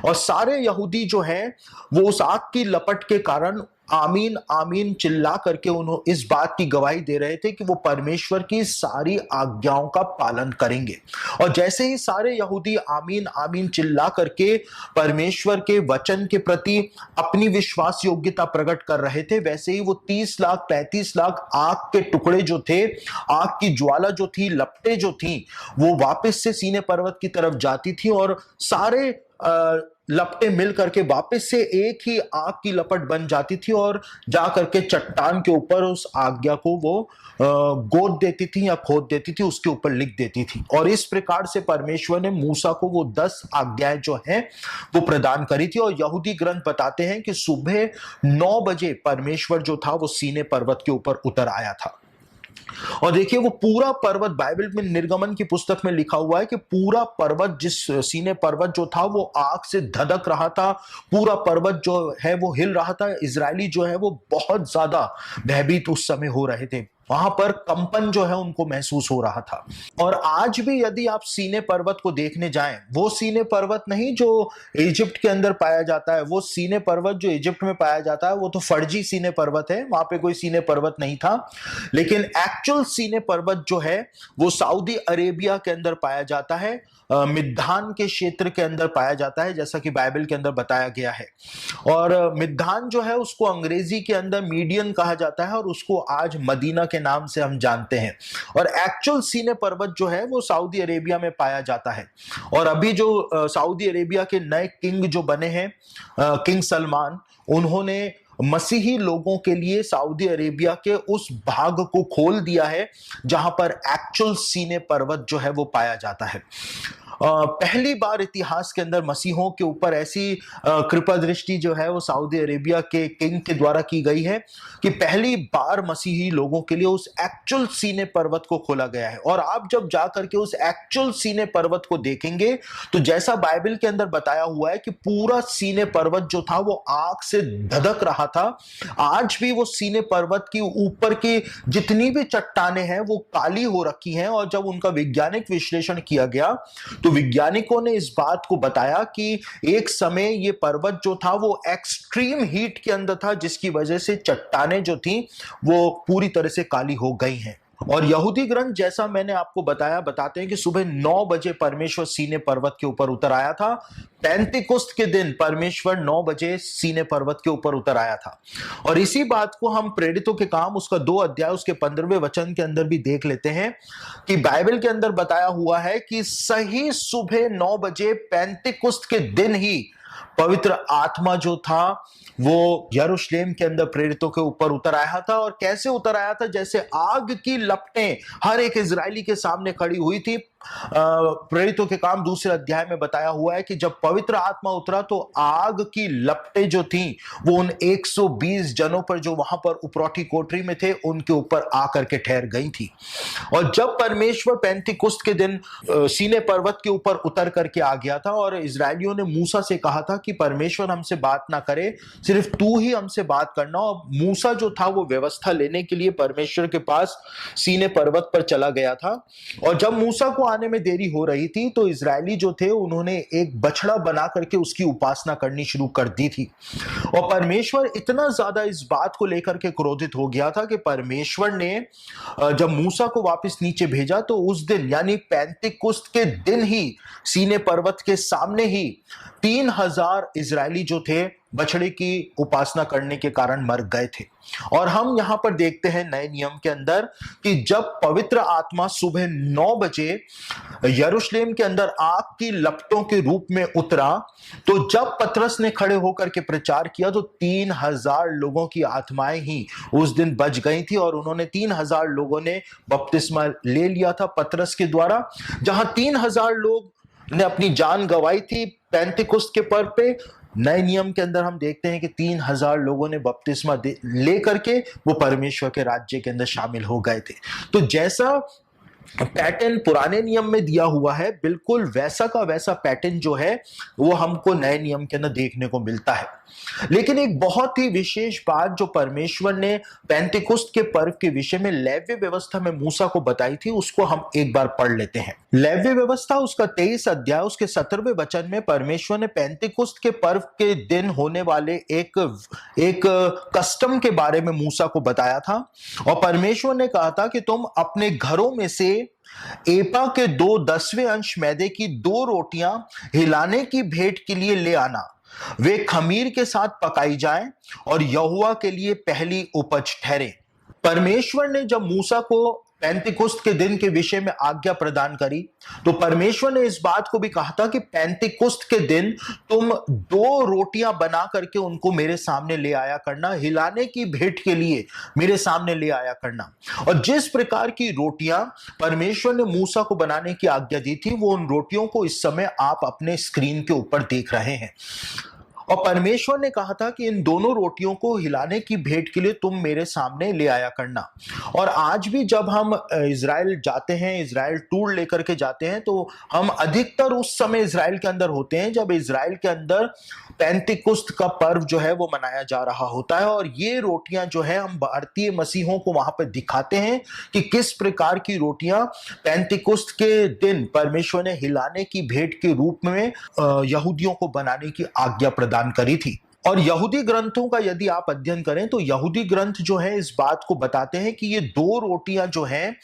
और सारे यहूदी जो हैं वो उस आग की लपट के कारण आमीन आमीन चिल्ला करके उन्होंने इस बात की गवाही दे रहे थे कि वो परमेश्वर की सारी आज्ञाओं का पालन करेंगे। और जैसे ही सारे यहूदी आमीन आमीन चिल्ला करके परमेश्वर के वचन के प्रति अपनी विश्वास योग्यता प्रकट कर रहे थे, वैसे ही वो 30 लाख 35 लाख आग के टुकड़े जो थे, आग की ज्वाला जो थी, लपटें जो थी, वो वापस से सीने पर्वत की तरफ जाती थी, और सारे लपटें मिल करके वापस से एक ही आग की लपट बन जाती थी, और जा करके चट्टान के ऊपर उस आज्ञा को वो गोद देती थी या खोद देती थी, उसके ऊपर लिख देती थी। और इस प्रकार से परमेश्वर ने मूसा को वो 10 आज्ञाएं जो हैं वो प्रदान करी थी। और यहूदी ग्रंथ बताते हैं कि सुबह 9 बजे परमेश्वर जो था वो सीने पर्वत के ऊपर उतर आया था। और देखिए वो पूरा पर्वत, बाइबल में निर्गमन की पुस्तक में लिखा हुआ है कि पूरा पर्वत, जिस सीने पर्वत जो था वो आग से धधक रहा था, पूरा पर्वत जो है वो हिल रहा था। इजरायली जो है वो बहुत ज्यादा भयभीत उस समय हो रहे थे, वहां पर कंपन जो है उनको महसूस हो रहा था। और आज भी यदि आप सीने पर्वत को देखने जाएं, वो सीने पर्वत नहीं जो इजिप्ट के अंदर पाया जाता है, वो सीने पर्वत जो इजिप्ट में पाया जाता है वो तो फर्जी सीने पर्वत है, वहां पे कोई सीने पर्वत नहीं था। लेकिन एक्चुअल सीने पर्वत जो है वो सऊदी अरेबिया के अंदर पाया जाता है, मिद्धान के क्षेत्र के अंदर पाया जाता है, जैसा कि बाइबल के अंदर बताया गया है। और मिद्धान जो है उसको अंग्रेजी के अंदर मीडियन कहा जाता है, और उसको आज मदीना के नाम से हम जानते हैं। और एक्चुअल सीने पर्वत जो है वो सऊदी अरेबिया में पाया जाता है। और अभी जो सऊदी अरेबिया के नए किंग जो बने हैं, किंग सलमान, उन्होंने मसीही लोगों के लिए सऊदी अरेबिया के उस भाग को खोल दिया है जहां पर एक्चुअल सीने पर्वत जो है वो पाया जाता है। पहली बार इतिहास के अंदर मसीहों के ऊपर ऐसी कृपा दृष्टि जो है वो सऊदी अरेबिया के किंग के द्वारा की गई है कि पहली बार मसीही लोगों के लिए उस एक्चुअल सीने पर्वत को खोला गया है। और आप जब जाकर के उस एक्चुअल सीने पर्वत को देखेंगे तो जैसा बाइबल के अंदर बताया हुआ है कि पूरा सीने पर्वत जो था वो आग से धधक रहा था। आज भी वो सीने पर्वत की ऊपर की जितनी भी चट्टानें हैं वो काली हो रखी हैं। और जब उनका वैज्ञानिक विश्लेषण किया गया तो वैज्ञानिकों ने इस बात को बताया कि एक समय ये पर्वत जो था वो एक्सट्रीम हीट के अंदर था, जिसकी वजह से चट्टानें जो थी वो पूरी तरह से काली हो गई हैं। और यहूदी ग्रंथ जैसा मैंने आपको बताया बताते हैं कि सुबह 9 बजे परमेश्वर सीने पर्वत के ऊपर उतर आया था। पेंतिकुस्त के दिन परमेश्वर 9 बजे सीने पर्वत के ऊपर उतर आया था। और इसी बात को हम प्रेरितों के काम उसका 2 अध्याय उसके 15वें वचन के अंदर भी देख लेते हैं कि बाइबल के अंदर बताया हुआ है कि सही सुबह 9 बजे पेंतिकुस्त के दिन ही पवित्र आत्मा जो था वो यरूशलेम के अंदर प्रेरितों के ऊपर उतर आया था। और कैसे उतर आया था? जैसे आग की लपटें हर एक इजरायली के सामने खड़ी हुई थी। प्रेरितों के काम 2 अध्याय में बताया हुआ है कि जब पवित्र आत्मा उतरा तो आग की लपटें जो थी वो उन 120 जनों पर जो वहां पर उपरौठी कोठरी में थे उनके ऊपर आकर के ठहर गई थी। और जब परमेश्वर पेंतिकुस्त के दिन सीने पर्वत के ऊपर उतर करके आ गया था और इजरायलियों ने मूसा से कहा था कि परमेश्वर हमसे बात ना करे, सिर्फ तू ही हमसे बात करना। और मूसा जो था वो व्यवस्था लेने के लिए परमेश्वर के पास सीने पर्वत पर चला गया था। और जब मूसा को आने में देरी हो रही थी तो इजरायली जो थे उन्होंने एक बछड़ा बना करके उसकी उपासना करनी शुरू कर दी थी। और परमेश्वर इतना ज्यादा इस बात को लेकर के क्रोधित हो गया था कि परमेश्वर ने जब मूसा को वापस नीचे भेजा तो उस दिन यानी पेंतिकुस्त के दिन ही सीने पर्वत के सामने ही 3000 इजरायली जो थे बछड़े की उपासना करने के कारण मर गए थे। और हम यहां पर देखते हैं नए नियम के अंदर कि जब पवित्र आत्मा सुबह 9 बजे यरूशलेम के अंदर आग की लपटों के रूप में उतरा तो जब पतरस ने खड़े होकर के प्रचार किया तो 3000 लोगों की आत्माएं ही उस दिन बच गई थी। और उन्होंने 3000 लोगों ने बपतिस्मा ले लिया था पतरस के द्वारा। जहां 3000 लोग ने अपनी जान गंवाई थी पेंतिकुस्त के पर्व पे, नए नियम के अंदर हम देखते हैं कि 3000 लोगों ने बपतिस्मा लेकर के वो परमेश्वर के राज्य के अंदर शामिल हो गए थे। तो जैसा पैटर्न पुराने नियम में दिया हुआ है बिल्कुल वैसा का वैसा पैटर्न जो है वो हमको नए नियम के अंदर देखने को मिलता है। लेकिन एक बहुत ही विशेष बात जो परमेश्वर ने पेंतिकुस्त के पर्व के विषय में लेव्य व्यवस्था में मूसा को बताई थी उसको हम एक बार पढ़ लेते हैं। लेव्य व्यवस्था उसका 23 अध्याय उसके 17वें वचन में परमेश्वर ने पेंतिकुस्त के पर्व के दिन होने वाले एक कस्टम के बारे में मूसा को बताया था। और परमेश्वर ने कहा था कि तुम अपने घरों में से एपा के 2/10वें अंश मैदे की 2 रोटियां हिलाने की भेंट के लिए ले आना। वे खमीर के साथ पकाई जाएं और यहोवा के लिए पहली उपज ठहरे। परमेश्वर ने जब मूसा को पेंतिकुस्त के दिन के विषय में आज्ञा प्रदान करी तो परमेश्वर ने इस बात को भी कहा था कि पेंतिकुस्त के दिन तुम 2 रोटियां बना करके उनको मेरे सामने ले आया करना, हिलाने की भेंट के लिए मेरे सामने ले आया करना। और जिस प्रकार की रोटियां परमेश्वर ने मूसा को बनाने की आज्ञा दी थी वो उन रोटियों को इस समय आप अपने स्क्रीन के ऊपर देख रहे हैं। और परमेश्वर ने कहा था कि इन दोनों रोटियों को हिलाने की भेंट के लिए तुम मेरे सामने ले आया करना। और आज भी जब हम इजराइल जाते हैं, इजराइल टूर लेकर के जाते हैं तो हम अधिकतर उस समय इजराइल के अंदर होते हैं जब इजराइल के अंदर पेंतिकुस्त का पर्व जो है वो मनाया जा रहा होता है। और ये रोटियां जो है हम भारतीय मसीहों को वहां पर दिखाते हैं कि किस प्रकार की रोटियां पेंतिकुस्त के दिन परमेश्वर ने हिलाने की भेंट के रूप में यहूदियों को बनाने की आज्ञा प्रदान करी थी। और यहूदी ग्रंथों का यदि आप अध्ययन करें तो यहूदी ग्रंथ जो है इस बात को बताते हैं कि ये 2 रोटियां जो हैं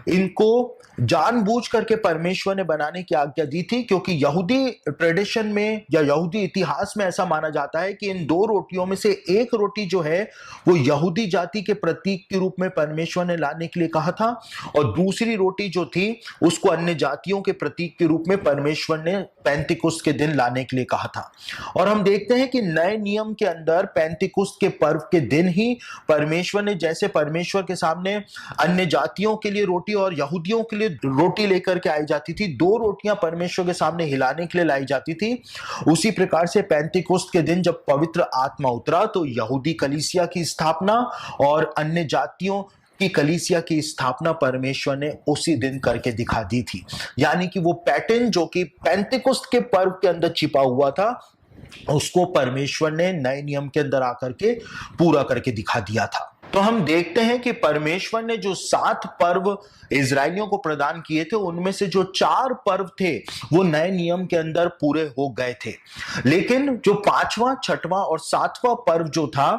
इनको जानबूझ करके परमेश्वर ने बनाने की आज्ञा दी थी, क्योंकि यहूदी ट्रेडिशन में या यहूदी इतिहास में ऐसा माना जाता है कि इन दो रोटियों में से एक रोटी जो है वो यहूदी जाति के प्रतीक के रूप में परमेश्वर ने लाने के लिए कहा था, और दूसरी रोटी जो थी उसको अन्य जातियों के प्रतीक के रूप में परमेश्वर ने पेंतिकुस्त के दिन लाने के लिए कहा था। और हम देखते हैं कि नए नियम के अंदर पेंतिकुस्त के पर्व के दिन ही परमेश्वर ने, जैसे परमेश्वर के सामने अन्य जातियों के लिए रोटी और यहूदियों के लिए रोटी लेकर के आई जाती थी, दो रोटियां परमेश्वर के सामने हिलाने के लिए लाई जाती थी, उसी प्रकार से पेंतिकुस्त के दिन जब पवित्र आत्मा उतरा तो यहूदी कलीसिया की स्थापना और अन्य जातियों की कलीसिया की स्थापना परमेश्वर ने उसी दिन करके दिखा दी थी। यानी कि वो पैटर्न जो कि पेंतिकुस्त के पर्व के अंदर छिपा हुआ था, उसको परमेश्वर ने नए नियम के अंदर आकर के पूरा करके दिखा दिया था। तो हम देखते हैं कि परमेश्वर ने जो 7 पर्व इजरायलियों को प्रदान किए थे, उनमें से जो 4 पर्व थे वो नए नियम के अंदर पूरे हो गए थे, लेकिन जो 5वां, 6वां और 7वां पर्व जो था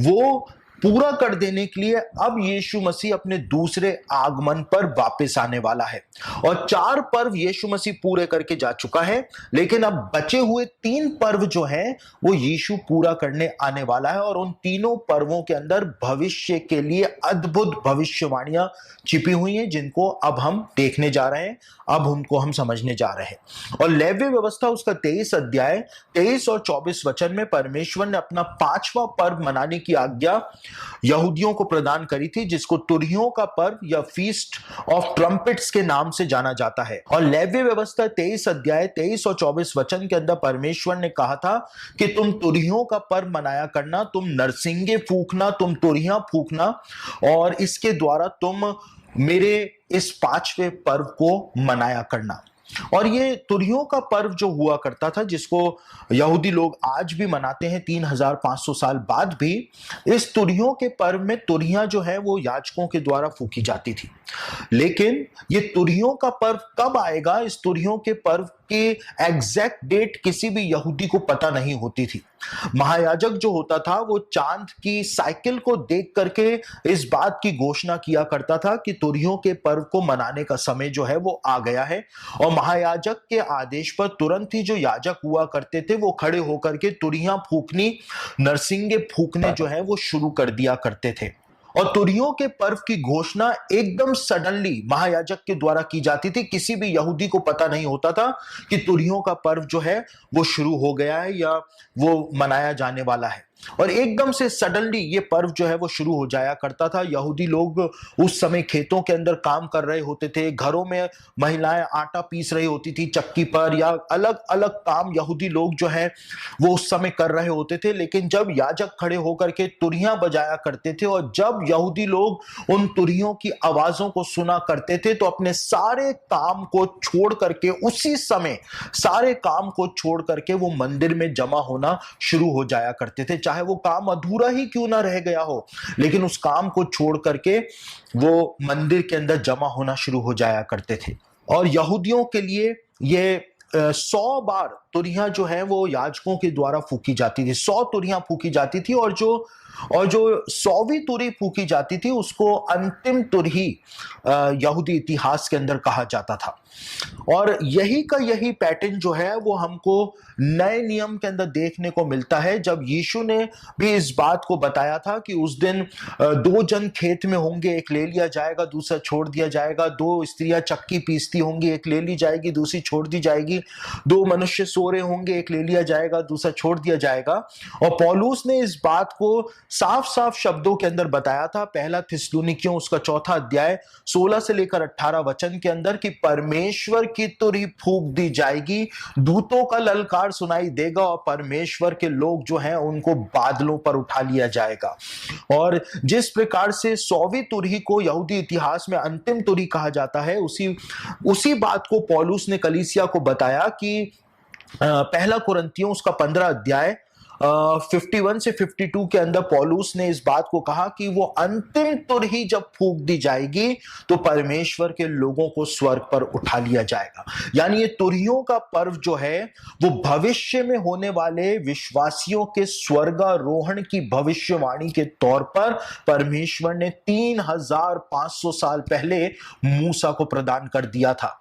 वो पूरा कर देने के लिए अब यीशु मसीह अपने दूसरे आगमन पर वापस आने वाला है। और 4 पर्व यीशु मसीह पूरे करके जा चुका है, लेकिन अब बचे हुए 3 पर्व जो हैं वो यीशु पूरा करने आने वाला है, और उन तीनों पर्वों के अंदर भविष्य के लिए अद्भुत भविष्यवाणियां छिपी हुई हैं, जिनको अब हम देखने जा रहे हैं, अब उनको हम समझने जा रहे हैं। और लेवी व्यवस्था उसका 23 अध्याय 23 और 24 वचन में परमेश्वर ने अपना 5वां पर्व मनाने की आज्ञा यहूदियों को प्रदान करी थी, जिसको तुरहियों का पर्व या फीस्ट ऑफ ट्रम्पेट्स के नाम से जाना जाता है। और लेवी व्यवस्था 23 अध्याय 23 और 24 वचन के अंदर परमेश्वर ने कहा था कि तुम तुरहियों का पर्व मनाया करना, तुम नरसिंगे फूकना, तुम तुरहियां फूकना, और इसके द्वारा तुम मेरे इस 5वें पर्व को मनाया करना। और ये तुरहियों का पर्व जो हुआ करता था, जिसको यहूदी लोग आज भी मनाते हैं 3500 साल बाद भी, इस तुरहियों के पर्व में तुरहियां जो है वो याजकों के द्वारा फूकी जाती थी। लेकिन ये तुरहियों का पर्व कब आएगा, इस तुरहियों के पर्व की एग्जैक्ट डेट किसी भी यहूदी को पता नहीं होती थी। महायाजक जो होता था वो चांद की साइकिल को देख करके इस बात की घोषणा किया करता था कि तुरहियों के पर्व को मनाने का समय जो है वो आ गया है, और महायाजक के आदेश पर तुरंत ही जो याजक हुआ करते थे वो खड़े होकर के तुरहियां फूकनी, नरसिंगे फूकने जो है वो शुरू कर दिया करते थे। और तुरहियों के पर्व की घोषणा एकदम सडनली महायाजक के द्वारा की जाती थी, किसी भी यहूदी को पता नहीं होता था कि तुरहियों का पर्व जो है वो शुरू हो गया है या वो मनाया जाने वाला है। और एकदम से सडनली ये पर्व जो है वो शुरू हो जाया करता था। यहूदी लोग उस समय खेतों के अंदर काम कर रहे होते थे, घरों में महिलाएं आटा पीस रही होती थी चक्की पर, या अलग अलग काम यहूदी लोग जो है वो उस समय कर रहे होते थे। लेकिन जब याजक खड़े होकर के तुरहियां बजाया करते थे, और जब यहूदी लोग उन तुरहियों की आवाजों को सुना करते थे, तो अपने सारे काम को छोड़ करके, उसी समय सारे काम को छोड़ करके वो मंदिर में जमा होना शुरू हो जाया करते थे, चाहे वो काम अधूरा ही क्यों ना रह गया हो, लेकिन उस काम को छोड़ करके वो मंदिर के अंदर जमा होना शुरू हो जाया करते थे। और यहूदियों के लिए ये 100 बार तुरहियां जो है वो याजकों के द्वारा फूकी जाती थी, 100 तुरहियां फूकी जाती थी, और जो 100वीं तुरही फूकी जाती थी उसको अंतिम तुरही यहूदी इतिहास के अंदर कहा जाता था। और यही का यही पैटर्न जो है वो हमको नए नियम के अंदर देखने को मिलता है, जब यीशु ने भी इस बात को बताया था कि उस दिन 2 जन खेत में होंगे, एक ले लिया जाएगा दूसरा छोड़ दिया जाएगा, 2 स्त्रियां चक्की पीसती होंगी, एक ले ली जाएगी दूसरी छोड़ दी जाएगी, 2 मनुष्य सो रहे होंगे, एक ले लिया जाएगा दूसरा छोड़ दिया जाएगा। और पौलुस ने इस बात को साफ साफ शब्दों के अंदर बताया था, पहला थिस्सलुनीकियों उसका 4 अध्याय 16 से लेकर 18 वचन के अंदर, कि परमेश्वर की तुरही फूंक दी जाएगी, दूतों का ललकार सुनाई देगा, और परमेश्वर के लोग जो हैं उनको बादलों पर उठा लिया जाएगा। और जिस प्रकार से 100वीं तुरही को यहूदी इतिहास में अंतिम तुरही कहा जाता है, उसी बात को पौलुस ने कलीसिया को बताया कि पहला कुरिन्थियों उसका 15 अध्याय 51 से 52 के अंदर पौलुस ने इस बात को कहा कि वो अंतिम तुरही जब फूंक दी जाएगी तो परमेश्वर के लोगों को स्वर्ग पर उठा लिया जाएगा। यानी ये तुरहियों का पर्व जो है वो भविष्य में होने वाले विश्वासियों के स्वर्गारोहण की भविष्यवाणी के तौर पर परमेश्वर ने 3500 साल पहले मूसा को प्रदान कर दिया था।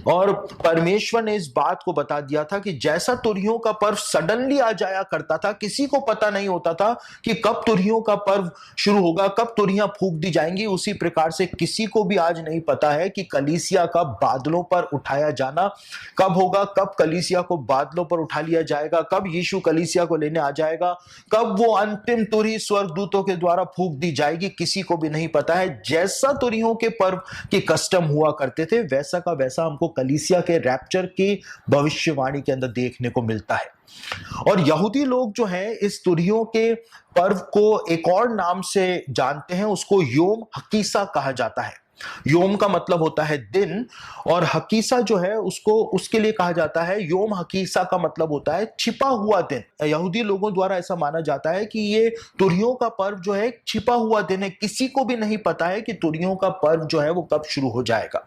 और परमेश्वर ने इस बात को बता दिया था कि जैसा तुरहियों का पर्व सडनली आ जाया करता था, किसी को पता नहीं होता था कि कब तुरहियों का पर्व शुरू होगा, कब तुरहियां फूंक दी जाएंगी, उसी प्रकार से किसी को भी आज नहीं पता है कि कलीसिया का बादलों पर उठाया जाना कब होगा, कब कलीसिया को बादलों पर उठा लिया जाएगा, कब यीशु कलीसिया को लेने आ जाएगा, कब वो अंतिम तुरही स्वर्गदूतों के द्वारा फूंक दी जाएगी, किसी को भी नहीं पता है। जैसा तुरहियों के पर्व के कस्टम हुआ करते थे वैसा का वैसा हमको कलीसिया के रैप्चर की भविष्यवाणी के अंदर देखने को मिलता है। और यहूदी लोग जो हैं इस तुरहियों के पर्व को एक और नाम से जानते हैं, उसको योम हकीसा कहा जाता है। योम का मतलब होता है दिन, और हकीसा जो है उसको उसके लिए कहा जाता है, योम हकीसा का मतलब होता है छिपा हुआ दिन। यहूदी लोगों द्वारा ऐसा माना जाता है कि ये तुरहियों का पर्व जो है छिपा हुआ दिन है, किसी को भी नहीं पता है कि तुरहियों का पर्व जो है वो कब शुरू हो जाएगा।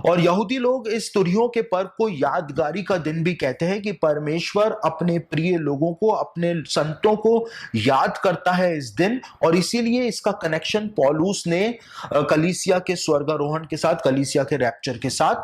और यहूदी लोग इस तुरहियों के पर्व को यादगारी का दिन भी कहते हैं कि परमेश्वर अपने प्रिय लोगों को, अपने संतों को याद करता है इस दिन, और इसीलिए इसका कनेक्शन पौलुस ने कलीसिया के स्वर्गारोहण के साथ, कलीसिया के रैप्चर के साथ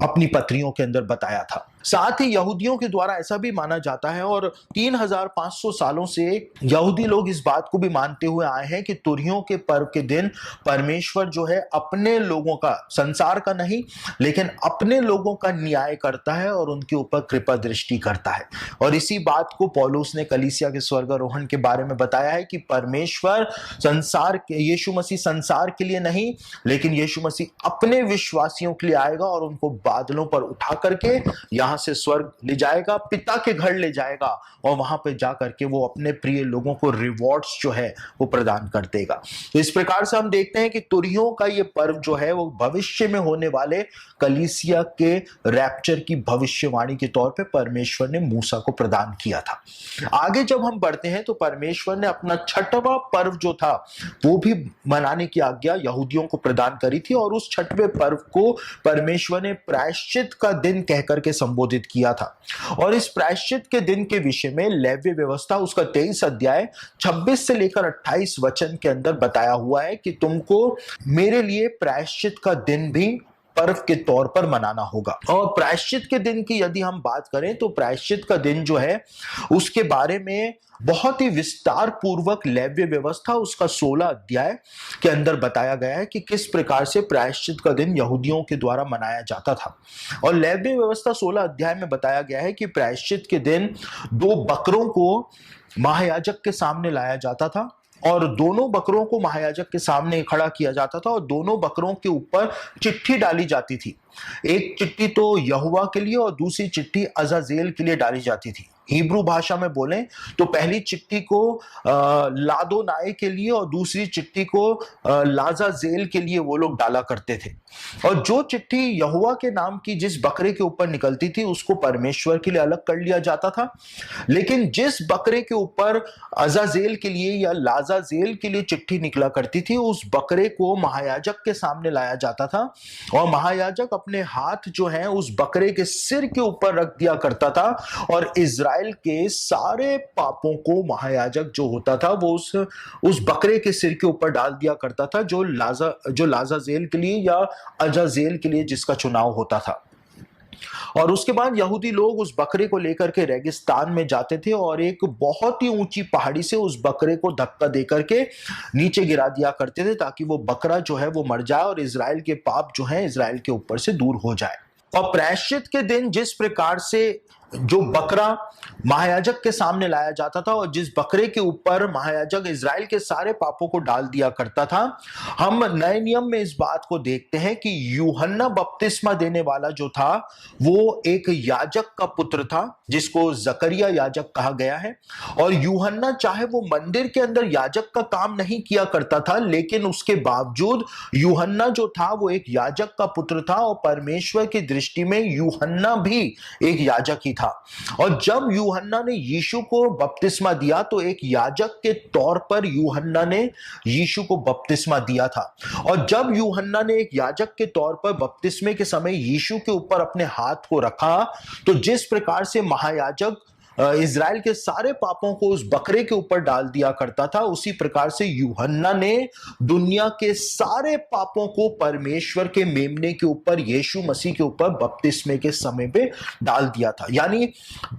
अपनी पत्रियों के अंदर बताया था। साथ ही यहूदियों के द्वारा ऐसा भी माना जाता है, और 3500 सालों से यहूदी लोग इस बात को भी मानते हुए आए हैं कि तुरहियों के पर्व के दिन परमेश्वर जो है अपने लोगों का, संसार का नहीं लेकिन अपने लोगों का न्याय करता है और उनके ऊपर कृपा दृष्टि करता है। और इसी बात को पौलुस ने कलीसिया के स्वर्गारोहण के बारे में बताया है कि परमेश्वर यीशु मसीह संसार के लिए नहीं लेकिन यीशु मसीह अपने विश्वासियों के लिए आएगा और उनको बादलों पर उठा करके यहां से स्वर्ग ले जाएगा, पिता के घर ले जाएगा, और वहां पे जाकर के वो अपने प्रिय लोगों को रिवॉर्ड्स जो है वो प्रदान कर देगा। तो इस प्रकार से हम देखते हैं कि तुरहियों का ये पर्व जो है वो भविष्य में होने वाले कलीसिया के रैप्चर की भविष्यवाणी के तौर पे परमेश्वर ने मूसा को प्रदान किया था। आगे जब हम बढ़ते हैं तो परमेश्वर ने अपना छठवां पर्व जो था वो भी मनाने की आज्ञा यहूदियों को प्रदान करी थी, और उस छठवें पर्व को परमेश्वर ने प्रायश्चित का दिन कहकर के संबोधित किया था। और इस प्रायश्चित के दिन के विषय में लेव्य व्यवस्था उसका 23 अध्याय 26 से लेकर 28 वचन के अंदर बताया हुआ है कि तुमको मेरे लिए प्रायश्चित का दिन भी पर्व के तौर पर मनाना होगा। और प्रायश्चित के दिन की यदि हम बात करें तो प्रायश्चित का दिन जो है उसके बारे में बहुत ही विस्तार पूर्वक लेव्य व्यवस्था उसका 16 अध्याय के अंदर बताया गया है कि किस प्रकार से प्रायश्चित का दिन यहूदियों के द्वारा मनाया जाता था। और लेव्य व्यवस्था 16 अध्याय में बताया गया है कि प्रायश्चित के दिन 2 बकरों को महायाजक के सामने लाया जाता था, और दोनों बकरों को महायाजक के सामने खड़ा किया जाता था, और दोनों बकरों के ऊपर चिट्ठी डाली जाती थी। एक चिट्ठी तो यहोवा के लिए और दूसरी चिट्ठी अजाजेल के लिए डाली जाती थी। हिब्रू भाषा में बोलें तो पहली चिट्ठी को लादोनाए के लिए और दूसरी चिट्ठी को लाजाजेल के लिए वो लोग डाला करते थे। और जो चिट्ठी यहोवा के नाम की जिस बकरे के ऊपर निकलती थी उसको परमेश्वर के लिए अलग कर लिया जाता था, लेकिन जिस बकरे के ऊपर अजाजेल के लिए या लाजाजेल के लिए चिट्ठी निकला करती थी उस बकरे को महायाजक के सामने लाया जाता था, और महायाजक अपने हाथ जो है उस बकरे के सिर के ऊपर रख दिया करता था, और इजराइल के सारे पापों को महायाजक जो होता था वो उस बकरे के सिर के ऊपर डाल दिया करता था, जो लाजाजेल के लिए या अजाजेल के लिए जिसका चुनाव होता था। और उसके बाद यहूदी लोग उस बकरे को लेकर के रेगिस्तान में जाते थे और एक बहुत ही ऊंची पहाड़ी से उस बकरे को धक्का देकर के नीचे गिरा दिया करते थे ताकि वो बकरा जो है वो मर जाए और इजराइल के पाप जो है इजराइल के ऊपर से दूर हो जाए। और प्रायश्चित के दिन जिस प्रकार से जो बकरा महायाजक के सामने लाया जाता था और जिस बकरे के ऊपर महायाजक इजराइल के सारे पापों को डाल दिया करता था, हम नए नियम में इस बात को देखते हैं कि यूहन्ना बपतिस्मा देने वाला जो था वो एक याजक का पुत्र था जिसको जकरिया याजक कहा गया है। और यूहन्ना चाहे वो मंदिर के अंदर याजक का काम नहीं किया करता था, लेकिन उसके बावजूद यूहन्ना जो था वो एक याजक का पुत्र था और परमेश्वर की दृष्टि में यूहन्ना भी एक याजक ही था। और जब यूहन्ना ने यीशु को बपतिस्मा दिया तो एक याजक के तौर पर यूहन्ना ने यीशु को बपतिस्मा दिया था। और जब यूहन्ना ने एक याजक के तौर पर बपतिस्मे के समय यीशु के ऊपर अपने हाथ को रखा, तो जिस प्रकार से महायाजक इज़राइल के सारे पापों को उस बकरे के ऊपर डाल दिया करता था, उसी प्रकार से यूहन्ना ने दुनिया के सारे पापों को परमेश्वर के मेमने के ऊपर, यीशु मसीह के ऊपर बपतिस्मे के समय पे डाल दिया था। यानी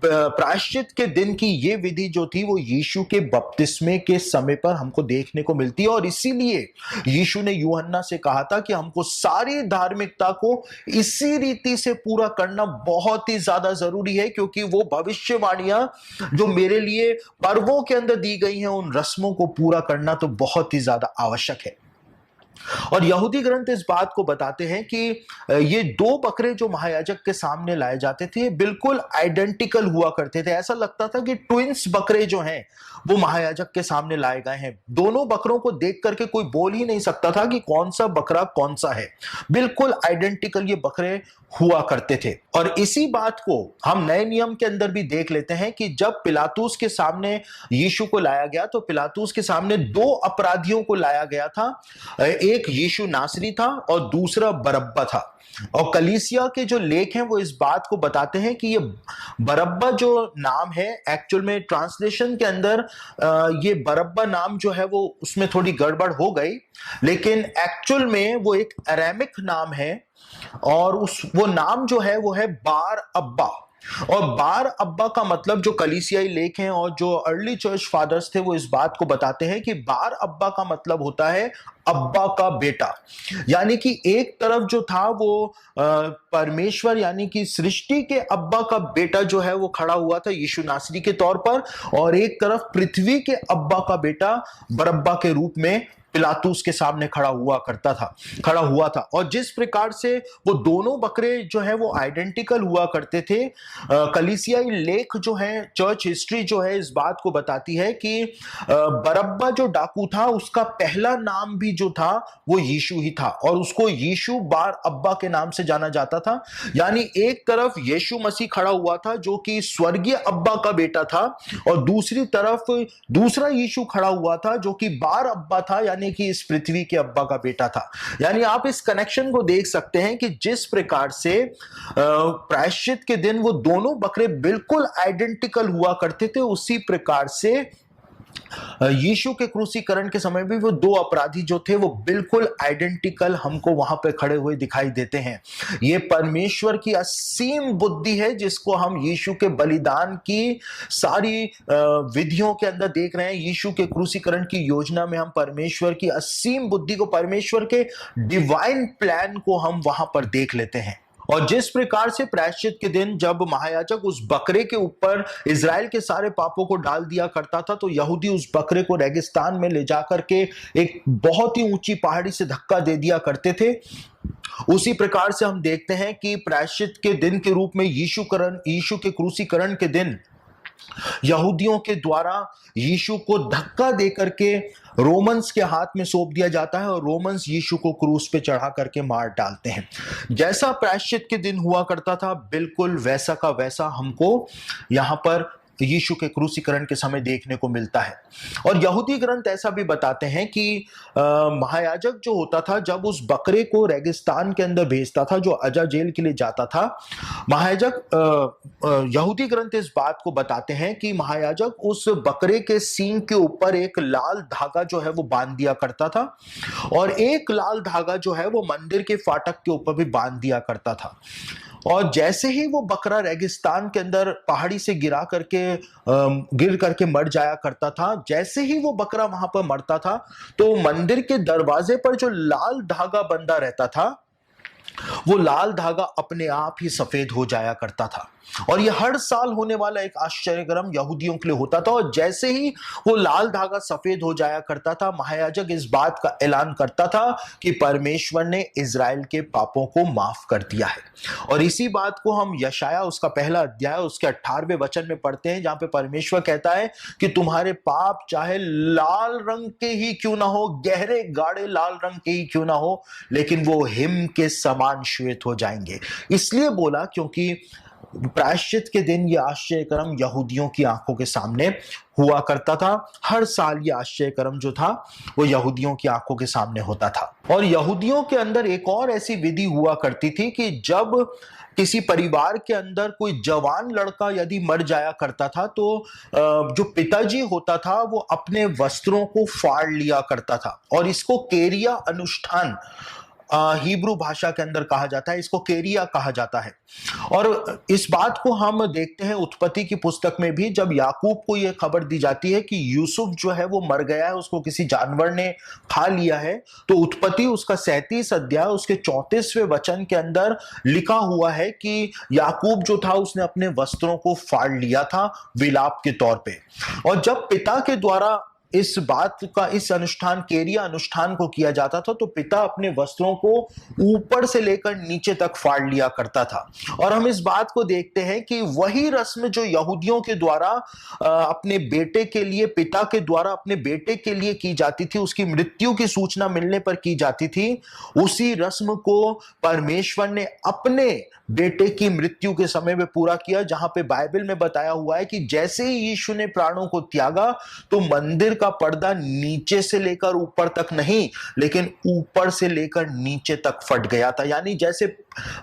प्रायश्चित के दिन की ये विधि जो थी वो यीशु के बपतिस्मे के समय पर हमको देखने को मिलती है। और इसीलिए यीशु ने यूहन्ना से कहा था कि हमको सारी धार्मिकता को इसी रीति से पूरा करना बहुत ही ज्यादा जरूरी है, क्योंकि वो भविष्यवाणी जो मेरे लिए पर्वों के अंदर दी गई हैं, उन रस्मों को पूरा करना तो बहुत ही ज्यादा आवश्यक है। और यहूदी ग्रंथ इस बात को बताते हैं कि ये दो बकरे जो महायाजक के सामने लाए जाते थे बिल्कुल आइडेंटिकल हुआ करते थे। ऐसा लगता था कि ट्विंस बकरे जो हैं वो महायाजक के सामने लाए गए हैं। दोनों बकरों को देख करके कोई बोल ही नहीं सकता था कि कौन सा बकरा कौन सा है। बिल्कुल आइडेंटिकल ये बकरे हुआ करते थे। और इसी बात को हम नए नियम के अंदर भी देख लेते हैं कि जब पिलातुस के सामने यीशु को लाया गया तो पिलातुस के सामने दो अपराधियों को लाया गया था। एक यीशु नासरी था और दूसरा बरअब्बा था। और कलीसिया के जो लेख हैं वो इस बात को बताते हैं कि ये बरअब्बा जो नाम है, एक्चुअल में ट्रांसलेशन के अंदर ये बरअब्बा नाम जो है वो उसमें थोड़ी गड़बड़ हो गई, लेकिन एक्चुअल में वो एक अरामिक नाम है और वो नाम जो है वो है बार अब्बा। और बार अब्बा का मतलब जो कलीसियाई लेख हैं और जो अर्ली चर्च फादर्स थे वो इस बात को बताते हैं कि बार अब्बा का मतलब होता है अब्बा का बेटा। यानी कि एक तरफ जो था वो परमेश्वर यानी कि सृष्टि के अब्बा का बेटा जो है वो खड़ा हुआ था यीशु नासरी के तौर पर, और एक तरफ पृथ्वी के अब्बा का बेटा बरअब्बा के रूप में पिलातुस के सामने खड़ा हुआ था। और जिस प्रकार से वो दोनों बकरे जो है वो आइडेंटिकल हुआ करते थे, कलीसियाई लेख जो है, चर्च हिस्ट्री जो है इस बात को बताती है कि बरअब्बा जो डाकू था उसका पहला नाम भी जो था वो यीशु ही था और उसको यीशु बार अब्बा के नाम से जाना जाता था। यानी एक तरफ यीशु मसीह खड़ा हुआ था जो कि स्वर्गीय अब्बा का बेटा था, और दूसरी तरफ दूसरा यीशु खड़ा हुआ था जो कि बार अब्बा था, यानी कि इस पृथ्वी के अब्बा का बेटा था। यानी आप इस कनेक्शन को देख सकते हैं कि जिस प्रकार से प्रायश्चित के दिन वो दोनों बकरे बिल्कुल आइडेंटिकल हुआ करते थे, उसी प्रकार से यीशु के क्रूसीकरण के समय भी वो दो अपराधी जो थे वो बिल्कुल आइडेंटिकल हमको वहां पे खड़े हुए दिखाई देते हैं। ये परमेश्वर की असीम बुद्धि है जिसको हम यीशु के बलिदान की सारी विधियों के अंदर देख रहे हैं। यीशु के क्रूसीकरण की योजना में हम परमेश्वर की असीम बुद्धि को, परमेश्वर के डिवाइन प्लान को हम वहां पर देख लेते हैं। और जिस प्रकार से प्रायश्चित के दिन जब महायाजक उस बकरे के ऊपर इज़राइल के सारे पापों को डाल दिया करता था, तो यहूदी उस बकरे को रेगिस्तान में ले जाकर के एक बहुत ही ऊंची पहाड़ी से धक्का दे दिया करते थे। उसी प्रकार से हम देखते हैं कि प्रायश्चित के दिन के रूप में यीशु के क्रूसीकरण के दिन यहूदियों के द्वारा यीशु को धक्का देकर के रोमन्स के हाथ में सौंप दिया जाता है और रोमन्स यीशु को क्रूस पे चढ़ा करके मार डालते हैं। जैसा प्रायश्चित के दिन हुआ करता था बिल्कुल वैसा का वैसा हमको यहां पर यीशु के क्रूसीकरण के समय देखने को मिलता है। और यहूदी ग्रंथ ऐसा भी बताते हैं कि महायाजक जो होता था जब उस बकरे को रेगिस्तान के अंदर भेजता था, जो अजाजेल के लिए जाता था, महायाजक यहूदी ग्रंथ इस बात को बताते हैं कि महायाजक उस बकरे के सींग के ऊपर एक लाल धागा जो है वो बांध दिया करता था, और एक लाल धागा जो है वो मंदिर के फाटक के ऊपर भी बांध दिया करता था। और जैसे ही वो बकरा रेगिस्तान के अंदर पहाड़ी से गिर करके मर जाया करता था, जैसे ही वो बकरा वहां पर मरता था तो मंदिर के दरवाजे पर जो लाल धागा बंधा रहता था वो लाल धागा अपने आप ही सफेद हो जाया करता था। और ये हर साल होने वाला एक आश्चर्यक्रम यहूदियों के लिए होता था। और जैसे ही वो लाल धागा सफेद हो जाया करता था, महायाजक इस बात का ऐलान करता था कि परमेश्वर ने इज़राइल के पापों को माफ कर दिया है। और इसी बात को हम यशाया उसका पहला अध्याय उसके 18वें वचन में पढ़ते हैं, जहां पे परमेश्वर कहता है कि तुम्हारे पाप चाहे लाल रंग के ही क्यों ना हो, गहरे गाढ़े लाल रंग के ही क्यों ना हो, लेकिन वो हिम के समान श्वेत हो जाएंगे। इसलिए बोला क्योंकि प्रायश्चित के दिन ये आश्चर्य कर्म यहूदियों की आंखों के सामने हुआ करता था। हर साल ये आश्चर्य कर्म जो था वो यहूदियों की आंखों के सामने होता था। और यहूदियों के अंदर एक और ऐसी विधि हुआ करती थी कि जब किसी परिवार के अंदर कोई जवान लड़का यदि मर जाया करता था तो जो पिताजी होता था वो अपने वस्त्रों को फाड़ लिया करता था, और इसको केरिया अनुष्ठान हिब्रू भाषा के अंदर कहा जाता है, इसको केरिया कहा जाता है। और इस बात को हम देखते हैं उत्पत्ति की पुस्तक में भी, जब याकूब को यह खबर दी जाती है कि यूसुफ जो है वो मर गया है, उसको किसी जानवर ने खा लिया है, तो उत्पत्ति उसका 37 अध्याय उसके 34वें वचन के अंदर लिखा हुआ है कि याकूब जो था उसने अपने वस्त्रों को फाड़ लिया था विलाप के तौर पे। और जब पिता के द्वारा इस बात का, इस अनुष्ठान केरिया अनुष्ठान को किया जाता था, तो पिता अपने वस्त्रों को ऊपर से लेकर नीचे तक फाड़ लिया करता था। और हम इस बात को देखते हैं कि वही रस्म जो यहूदियों के द्वारा अपने बेटे के लिए, पिता के द्वारा अपने बेटे के लिए की जाती थी, उसकी मृत्यु की सूचना मिलने पर की जाती थी, उसी रस्म को परमेश्वर ने अपने बेटे की मृत्यु के समय में पूरा किया। जहां पे बाइबल में बताया हुआ है कि जैसे ही यीशु ने प्राणों को त्यागा तो मंदिर का पर्दा नीचे से लेकर ऊपर तक नहीं, लेकिन ऊपर से लेकर नीचे तक फट गया था। यानी जैसे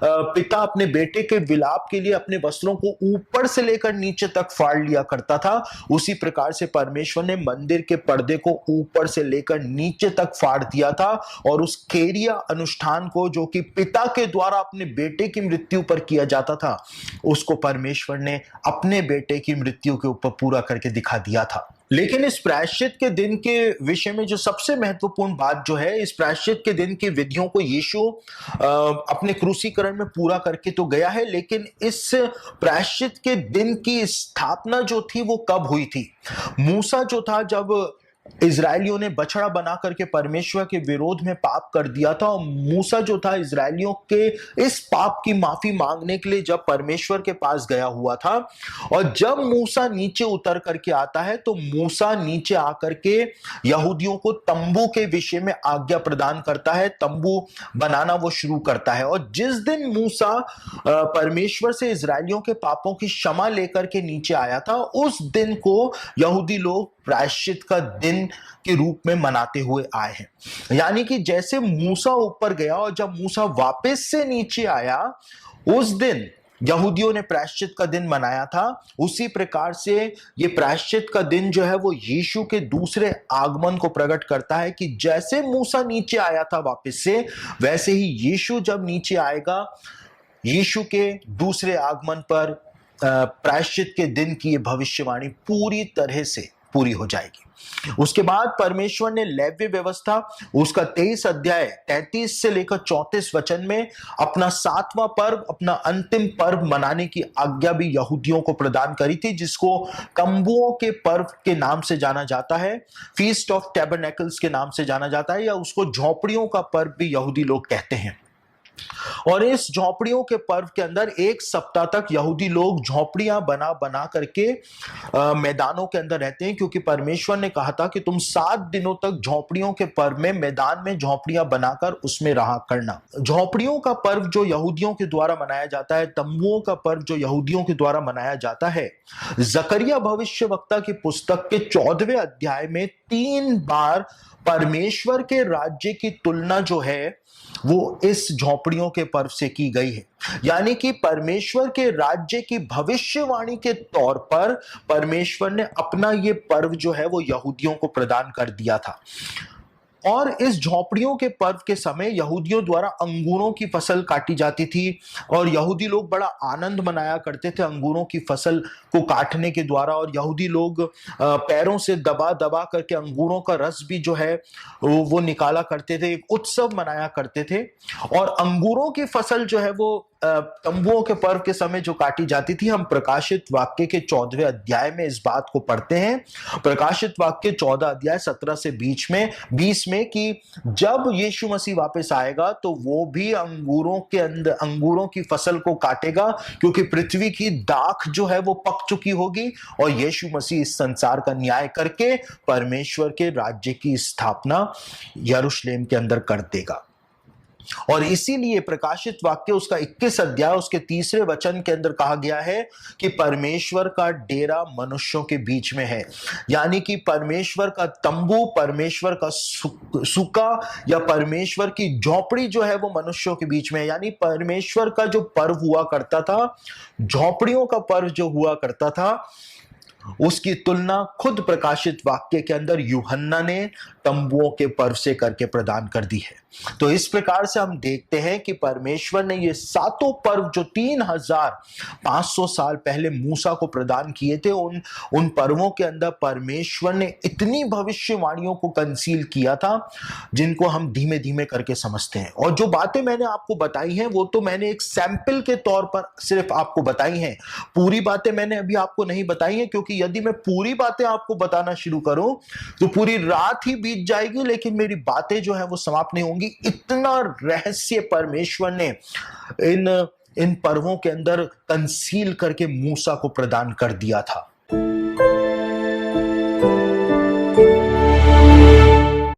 पिता अपने बेटे के विलाप के लिए अपने वस्त्रों को ऊपर से लेकर नीचे तक फाड़ लिया करता था, उसी प्रकार से परमेश्वर ने मंदिर के पर्दे को ऊपर से लेकर नीचे तक फाड़ दिया था। और उस केरिया अनुष्ठान को, जो कि पिता के द्वारा अपने बेटे की मृत्यु पर किया जाता था, उसको परमेश्वर ने अपने बेटे की मृत्यु के ऊपर पूरा करके दिखा दिया था। लेकिन इस प्रायश्चित के दिन के विषय में जो सबसे महत्वपूर्ण बात जो है, इस प्रायश्चित के दिन की विधियों को यीशु अपने क्रूसीकरण में पूरा करके तो गया है, लेकिन इस प्रायश्चित के दिन की स्थापना जो थी वो कब हुई थी? मूसा जो था, जब इजरायलियों ने बछड़ा बना करके परमेश्वर के विरोध में पाप कर दिया था, और मूसा जो था इजरायलियों के इस पाप की माफी मांगने के लिए जब परमेश्वर के पास गया हुआ था, और जब मूसा नीचे उतर करके आता है तो मूसा नीचे आकर के यहूदियों को तंबू के विषय में आज्ञा प्रदान करता है, तंबू बनाना वो शुरू करता है। और जिस दिन मूसा परमेश्वर से इजरायलियों के पापों की क्षमा लेकर के नीचे आया था, उस दिन को यहूदी लोग प्रायश्चित का दिन के रूप में मनाते हुए आए हैं। यानी कि जैसे मूसा ऊपर गया और जब मूसा वापस से नीचे आया, उस दिन यहूदियों ने प्रायश्चित का दिन मनाया था, उसी प्रकार से ये प्रायश्चित का दिन जो है वो यीशु के दूसरे आगमन को प्रकट करता है कि जैसे मूसा नीचे आया था वापस से, वैसे ही यीशु जब नीचे आएगा, यीशु के दूसरे आगमन पर प्रायश्चित के दिन की ये भविष्यवाणी पूरी तरह से पूरी हो जाएगी। उसके बाद परमेश्वर ने लेव्य व्यवस्था, उसका 23 अध्याय 33 से लेकर 34 वचन में अपना 7वां पर्व, अपना अंतिम पर्व मनाने की आज्ञा भी यहूदियों को प्रदान करी थी, जिसको तंबुओं के पर्व के नाम से जाना जाता है, फीस्ट ऑफ टैबरनेकल्स के नाम से जाना जाता है, या उसको झोपड़ियों का पर्व भी यहूदी लोग कहते हैं। और इस झोपड़ियों के पर्व के अंदर 1 सप्ताह तक यहूदी लोग झोपड़ियां बना बना करके मैदानों के अंदर रहते हैं, क्योंकि परमेश्वर ने कहा था कि तुम 7 दिनों तक झोपड़ियों के पर्व में मैदान में झोपड़ियां बनाकर उसमें रहा करना। झोपड़ियों का पर्व जो यहूदियों के द्वारा मनाया जाता है, तंबुओं का पर्व जो यहूदियों के द्वारा मनाया जाता है, जकरिया भविष्यवक्ता की पुस्तक के 14वें अध्याय में 3 बार परमेश्वर के राज्य की तुलना जो है वो इस झोपड़ियों के पर्व से की गई है। यानी कि परमेश्वर के राज्य की भविष्यवाणी के तौर पर परमेश्वर ने अपना ये पर्व जो है वो यहूदियों को प्रदान कर दिया था। और इस झोपड़ियों के पर्व के समय यहूदियों द्वारा अंगूरों की फसल काटी जाती थी, और यहूदी लोग बड़ा आनंद मनाया करते थे अंगूरों की फसल को काटने के द्वारा। और यहूदी लोग पैरों से दबा दबा करके अंगूरों का रस भी जो है वो निकाला करते थे, एक उत्सव मनाया करते थे। और अंगूरों की फसल जो है वो तंबुओं के पर्व के समय जो काटी जाती थी, हम प्रकाशित वाक्य के 14वें अध्याय में इस बात को पढ़ते हैं। प्रकाशित वाक्य 14 अध्याय 17 से 20 में कि जब यीशु मसीह वापस आएगा तो वो भी अंगूरों के अंदर अंगूरों की फसल को काटेगा, क्योंकि पृथ्वी की दाख जो है वो पक चुकी होगी, और यीशु मसीह इस संसार का न्याय करके परमेश्वर के राज्य की स्थापना यरूशलेम के अंदर कर देगा। और इसीलिए प्रकाशित वाक्य उसका 21 अध्याय उसके 3 वचन के अंदर कहा गया है कि परमेश्वर का डेरा मनुष्यों के बीच में है। यानी कि परमेश्वर का तंबू, परमेश्वर का सुका या परमेश्वर की झोपड़ी जो है वो मनुष्यों के बीच में है। यानी परमेश्वर का जो पर्व हुआ करता था, झोपड़ियों का पर्व जो हुआ करता था, उसकी तुलना खुद प्रकाशित वाक्य के अंदर यूहन्ना ने तंबुओं के पर्व से करके प्रदान कर दी है। तो इस प्रकार से हम देखते हैं कि परमेश्वर ने ये सातों पर्व जो 3500 साल पहले मूसा को प्रदान किए थे, उन पर्वों के अंदर परमेश्वर ने इतनी भविष्यवाणियों को कंसील किया था जिनको हम धीमे धीमे करके समझते हैं। और जो बातें मैंने आपको बताई हैं वो तो मैंने एक सैंपल के तौर पर सिर्फ आपको बताई हैं, पूरी बातें मैंने अभी आपको नहीं बताई हैं, क्योंकि यदि मैं पूरी बातें आपको बताना शुरू करूं तो पूरी रात ही बीत जाएगी, लेकिन मेरी बातें जो है वो समाप्त नहीं होंगी। इतना रहस्य परमेश्वर ने इन पर्वों के अंदर कंसील करके मूसा को प्रदान कर दिया था।